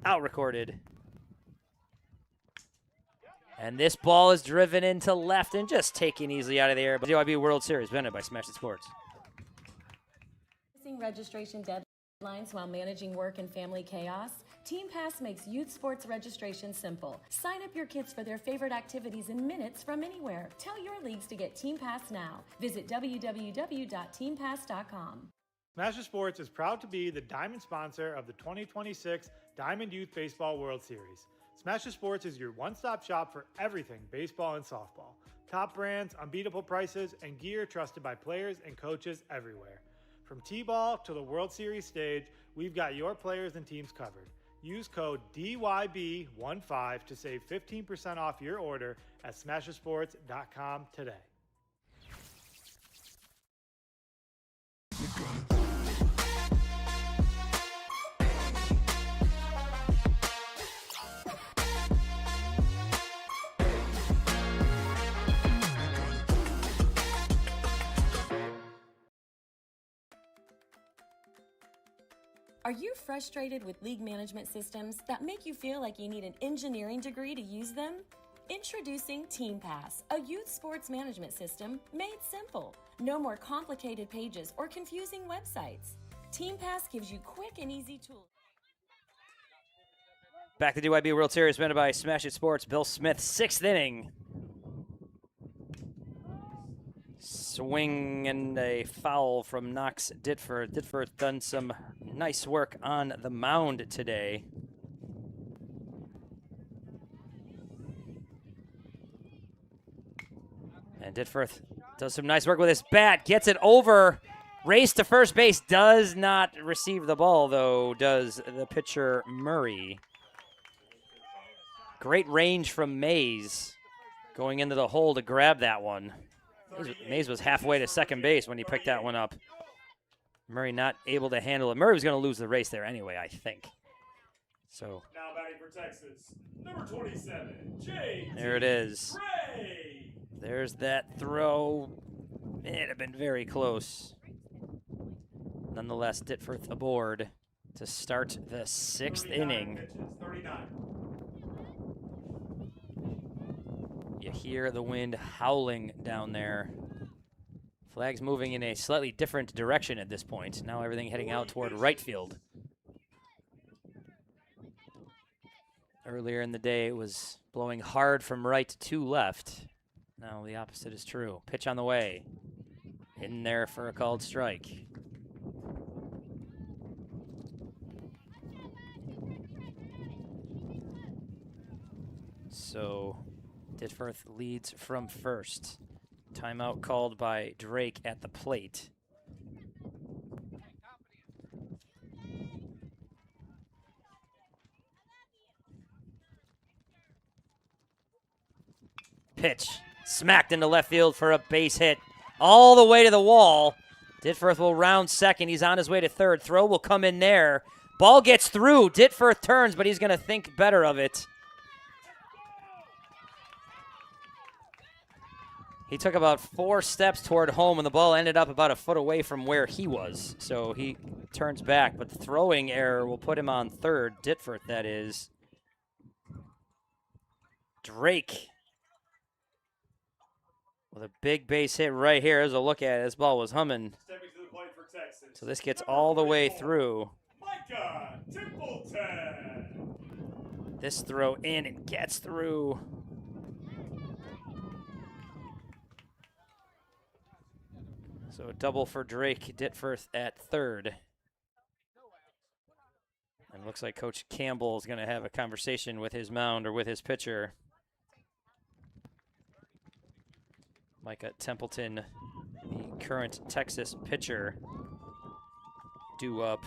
out recorded. And this ball is driven into left and just taken easily out of the air. But DYB World Series, presented by Smash It Sports. Registration deadlines while managing work and family chaos? Team Pass makes youth sports registration simple. Sign up your kids for their favorite activities in minutes from anywhere. Tell your leagues to get Team Pass now. Visit www.teampass.com. Smash It Sports is proud to be the diamond sponsor of the 2026 Diamond Youth Baseball World Series. Smash It Sports is your one-stop shop for everything baseball and softball. Top brands, unbeatable prices, and gear trusted by players and coaches everywhere. From T-ball to the World Series stage, we've got your players and teams covered. Use code DYB15 to save 15% off your order at SmashItSports.com today. Are you frustrated with league management systems that make you feel like you need an engineering degree to use them? Introducing Team Pass, a youth sports management system made simple. No more complicated pages or confusing websites. Team Pass gives you quick and easy tools. Back to DYB World Series, presented by Smash It Sports. Bill Smith, sixth inning. Swing and a foul from Knox Ditford. Ditford done some nice work on the mound today. And Ditford does some nice work with his bat. Gets it over. Race to first base. Does not receive the ball, though, does the pitcher Murray. Great range from Mays going into the hole to grab that one. Mays was halfway to second base when he picked that one up. Murray not able to handle it. Murray was going to lose the race there anyway, I think. So now batting for Texas, number 27, J. There it is. Gray. There's that throw. It'd have been very close. Nonetheless, Ditforth aboard to start the sixth inning. Pitches, 39. You hear the wind howling down there. Flag's moving in a slightly different direction at this point. Now everything heading out toward right field. Earlier in the day, it was blowing hard from right to left. Now the opposite is true. Pitch on the way. In there for a called strike. So Ditforth leads from first. Timeout called by Drake at the plate. Pitch smacked into left field for a base hit. All the way to the wall. Ditforth will round second. He's on his way to third. Throw will come in there. Ball gets through. Ditforth turns, but he's going to think better of it. He took about 4 steps toward home, and the ball ended up about a foot away from where he was. So he turns back, but the throwing error will put him on third. Ditforth, that is. Drake with a big base hit right here. As a look at it, this ball was humming. Stepping to the plate for Texas. So this gets all the way through. Micah Templeton. This throw in and gets through. So a double for Drake. Ditforth at third. And looks like Coach Campbell is going to have a conversation with his mound or with his pitcher. Micah Templeton, the current Texas pitcher, due up.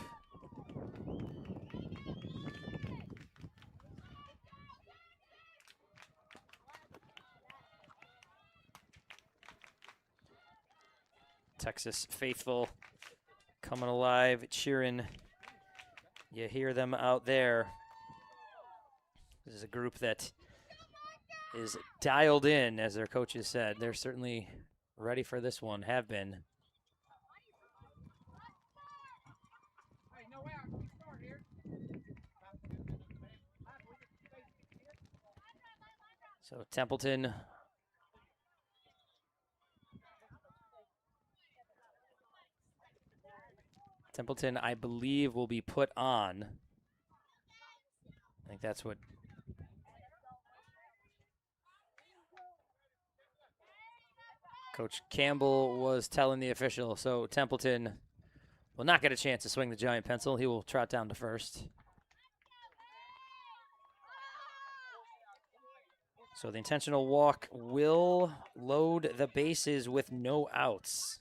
Texas faithful coming alive, cheering. You hear them out there. This is a group that is dialed in, as their coaches said. They're certainly ready for this one, have been. So Templeton I believe, will be put on. I think that's what Coach Campbell was telling the official. So Templeton will not get a chance to swing the giant pencil. He will trot down to first. So the intentional walk will load the bases with no outs.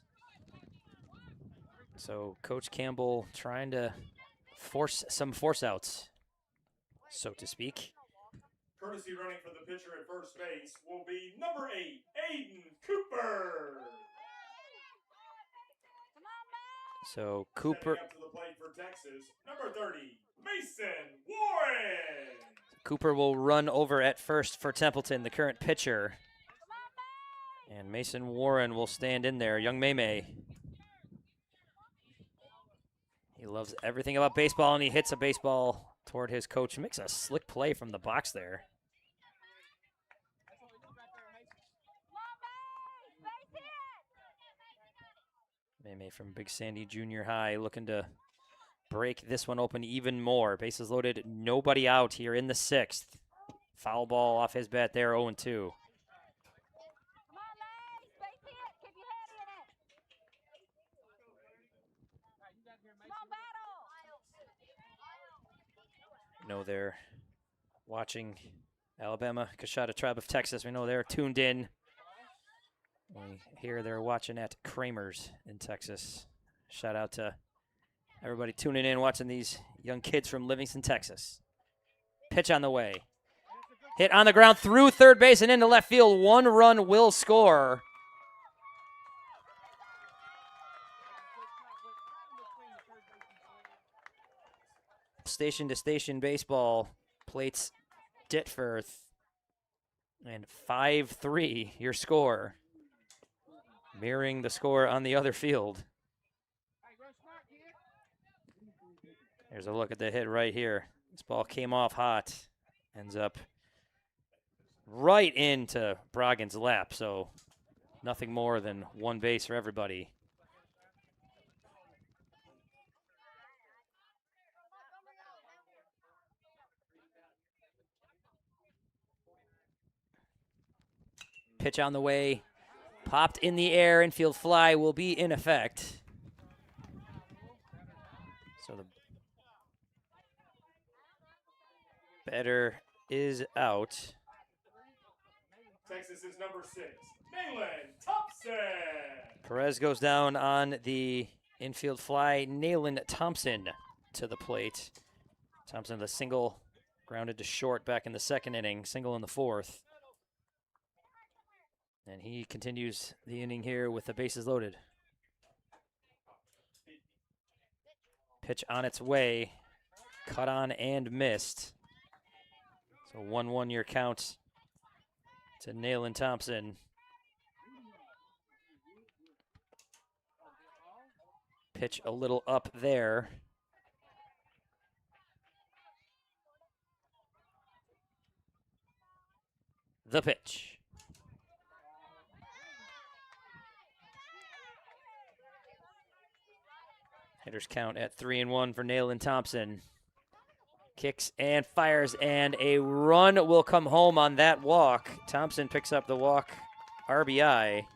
So Coach Campbell trying to force some force outs, so to speak. Courtesy running for the pitcher at first base will be number 8, Aiden Cooper. So Cooper. Stepping up to the plate for Texas, number 30, Mason Warren. Cooper will run over at first for Templeton, the current pitcher. And Mason Warren will stand in there, young May. He loves everything about baseball, and he hits a baseball toward his coach. Makes a slick play from the box there. May from Big Sandy Junior High looking to break this one open even more. Bases loaded, nobody out here in the 6th. Foul ball off his bat there, 0-2. know they're watching Alabama, Coshada Tribe of Texas. We know they're tuned in. We hear they're watching at Kramer's in Texas. Shout out to everybody tuning in, watching these young kids from Livingston, Texas. Pitch on the way. Hit on the ground through third base and into left field. 1 run will score. Station to station baseball. Plates Ditforth. And 5-3 your score. Mirroring the score on the other field. Here's a look at the hit right here. This ball came off hot. Ends up right into Broggin's lap. So nothing more than one base for everybody. Pitch on the way. Popped in the air. Infield fly will be in effect. So the batter is out. Texas is number 6, Nayland Thompson. Perez goes down on the infield fly. Nayland Thompson to the plate. Thompson the single, grounded to short back in the second inning, single in the fourth. And he continues the inning here with the bases loaded. Pitch on its way, cut on and missed. So 1-1 your count to Nayland Thompson. Pitch a little up there. The pitch. Hitters count at 3-1 for Nayland Thompson. Kicks and fires, and a run will come home on that walk. Thompson picks up the walk, RBI.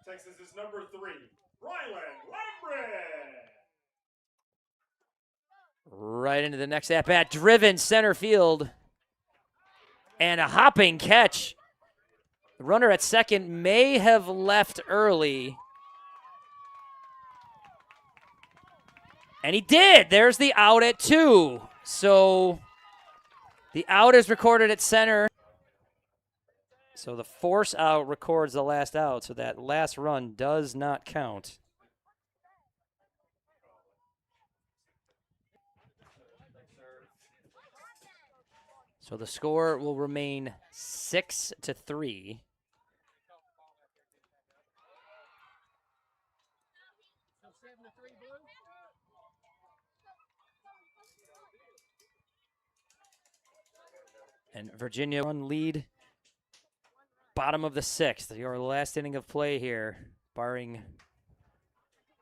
Texas is number 3, Ryland Lambert. Right into the next at-bat, driven center field. And a hopping catch. The runner at second may have left early. And he did. There's the out at 2. So The out is recorded at center. So the force out records the last out, so that last run does not count. So the score will remain 6-3. And Virginia run lead. Bottom of the 6th, your last inning of play here, barring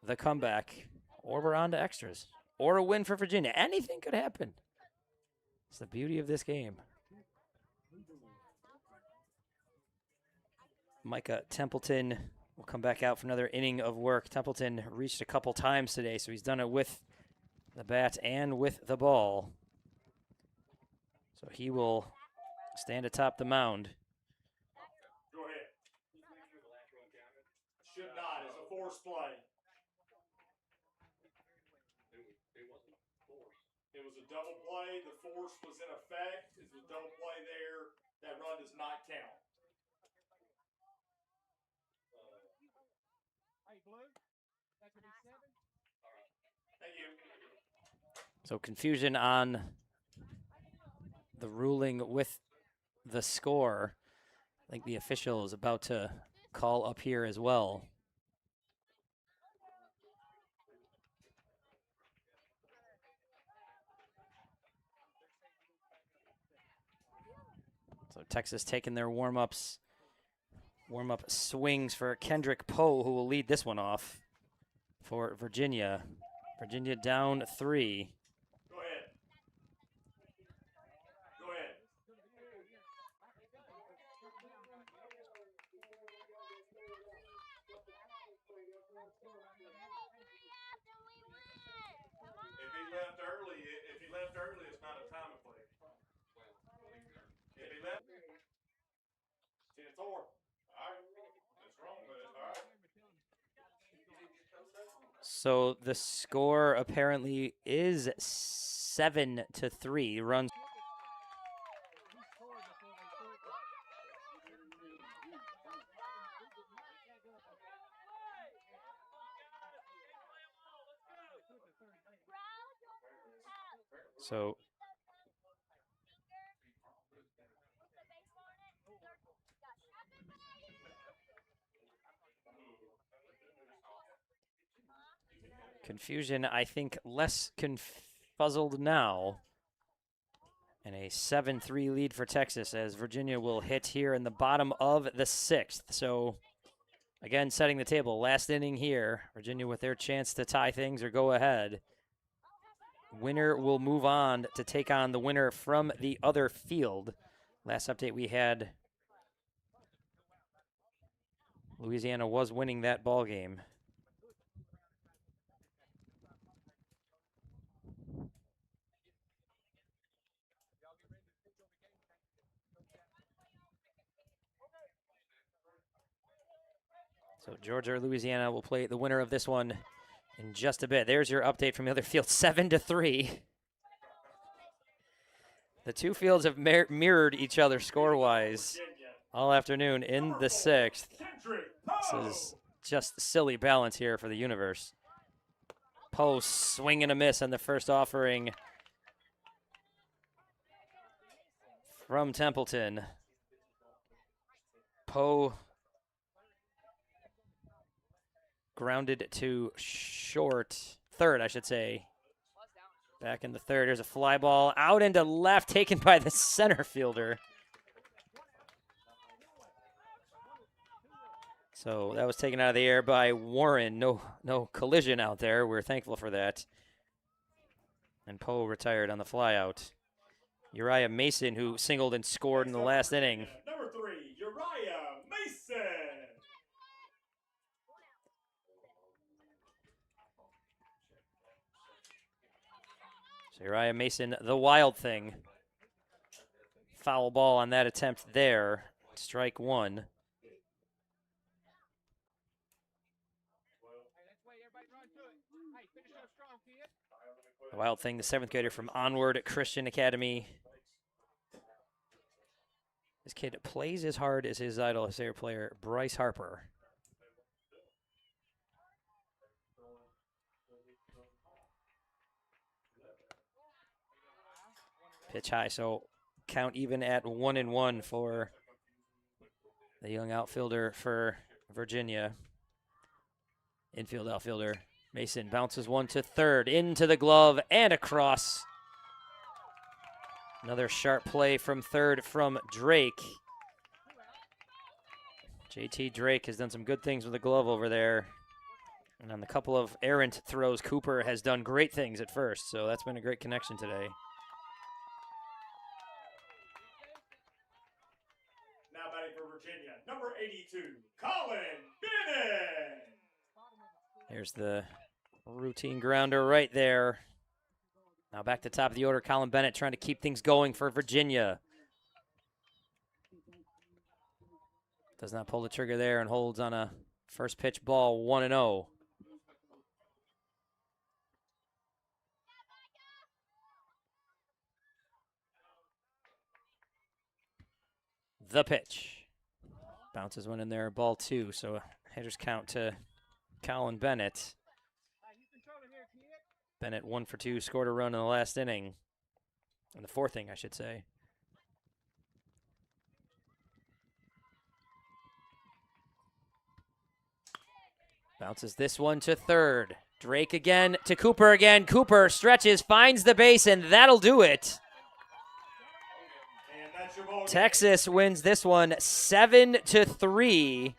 the comeback. Or we're on to extras. Or a win for Virginia. Anything could happen. It's the beauty of this game. Micah Templeton will come back out for another inning of work. Templeton reached a couple times today, so he's done it with the bat and with the ball. So he will stand atop the mound. Go ahead. Should not. It's a force play. It was a double play. The force was in effect. It was a double play there. That run does not count. Thank you. So confusion on the ruling with the score. I think the official is about to call up here as well. So Texas taking their warm-up swings for Kendrick Poe, who will lead this one off for Virginia. Virginia down 3. Go ahead. Go ahead. If he left early, it's not a time of play. If he left 10-4. All right. That's wrong, but it's all right. So the score apparently is 7-3. Runs. So confusion, I think, less confuzzled now. And a 7-3 lead for Texas as Virginia will hit here in the bottom of the 6th. So, again, setting the table. Last inning here. Virginia with their chance to tie things or go ahead. Winner will move on to take on the winner from the other field. Last update we had, Louisiana was winning that ball game. So Georgia or Louisiana will play the winner of this one in just a bit. There's your update from the other field, 7-3. The two fields have mirrored each other score-wise all afternoon in the 6th. This is just silly balance here for the universe. Poe swing and a miss on the first offering from Templeton. Poe grounded to third, I should say. Back in the 3rd, there's a fly ball out into left, taken by the center fielder. So that was taken out of the air by Warren. No collision out there. We're thankful for that. And Poe retired on the flyout. Uriah Mason, who singled and scored in the last inning. Number 3, Uriah Mason. So Uriah Mason, the wild thing. Foul ball on that attempt there. Strike 1. The wild thing, the 7th grader from Onward Christian Academy. This kid plays as hard as his idol, his favorite player, Bryce Harper. Pitch high, so count even at 1-1 for the young outfielder for Virginia. Infield outfielder Mason bounces one to third, into the glove and across. Another sharp play from third from Drake. JT Drake has done some good things with the glove over there. And on the couple of errant throws, Cooper has done great things at first, so that's been a great connection today. Now batting for Virginia, number 82, Colin Bennett. There's the routine grounder right there. Now back to top of the order, Colin Bennett trying to keep things going for Virginia. Does not pull the trigger there and holds on a first pitch ball, 1-0. The pitch. Bounces one in there, ball 2. So a hitter's count to Colin Bennett. Bennett 1 for 2, scored a run in the last inning. In the fourth inning, I should say. Bounces this one to third. Drake again to Cooper again. Cooper stretches, finds the base, and that'll do it. Texas wins this one 7-3.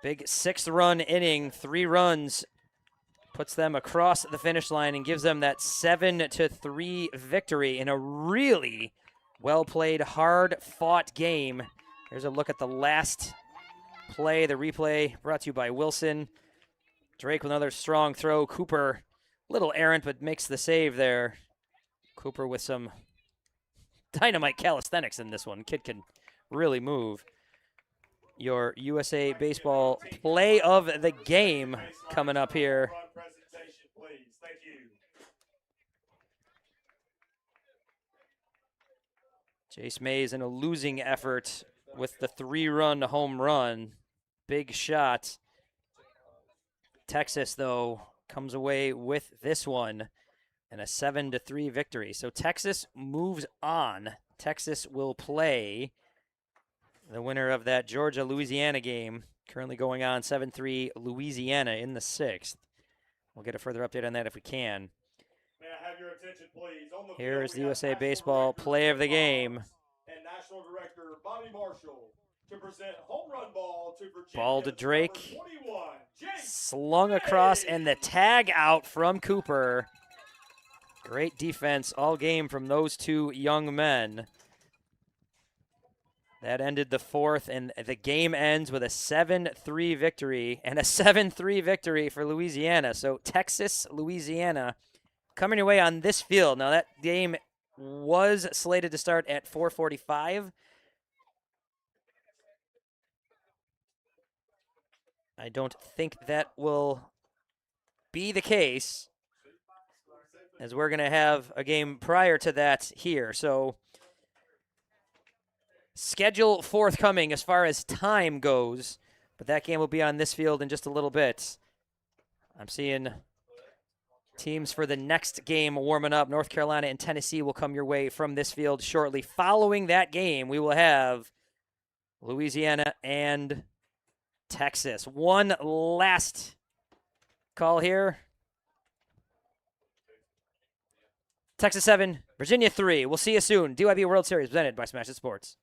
Big 6-run inning, 3 runs, puts them across the finish line and gives them that 7-3 victory in a really well-played, hard-fought game. Here's a look at the last play, the replay brought to you by Wilson. Drake with another strong throw. Cooper, little errant, but makes the save there. Cooper with some dynamite calisthenics in this one. Kid can really move. Your USA Baseball play of the game coming up here. Jace Mays in a losing effort with the 3-run home run. Big shot. Texas, though, comes away with this one and a 7-3 victory. So Texas moves on. Texas will play the winner of that Georgia-Louisiana game, currently going on 7-3 Louisiana in the 6th. We'll get a further update on that if we can. May I have your attention, please? On the Here field, is the we have USA National Baseball Director play of the Jim game. Roberts and National Director Bobby Marshall to present home run ball to Virginia. Ball to Drake. 21, Jace Slung across, and the tag out from Cooper. Great defense all game from those two young men. That ended the 4th, and the game ends with a 7-3 victory and a 7-3 victory for Louisiana. So Texas, Louisiana coming away on this field. Now that game was slated to start at 4:45. I don't think that will be the case, as we're going to have a game prior to that here. So schedule forthcoming as far as time goes, but that game will be on this field in just a little bit. I'm seeing teams for the next game warming up. North Carolina and Tennessee will come your way from this field shortly. Following that game, we will have Louisiana and Texas. One last call here. Texas 7, Virginia 3. We'll see you soon. DYB World Series presented by Smash It Sports.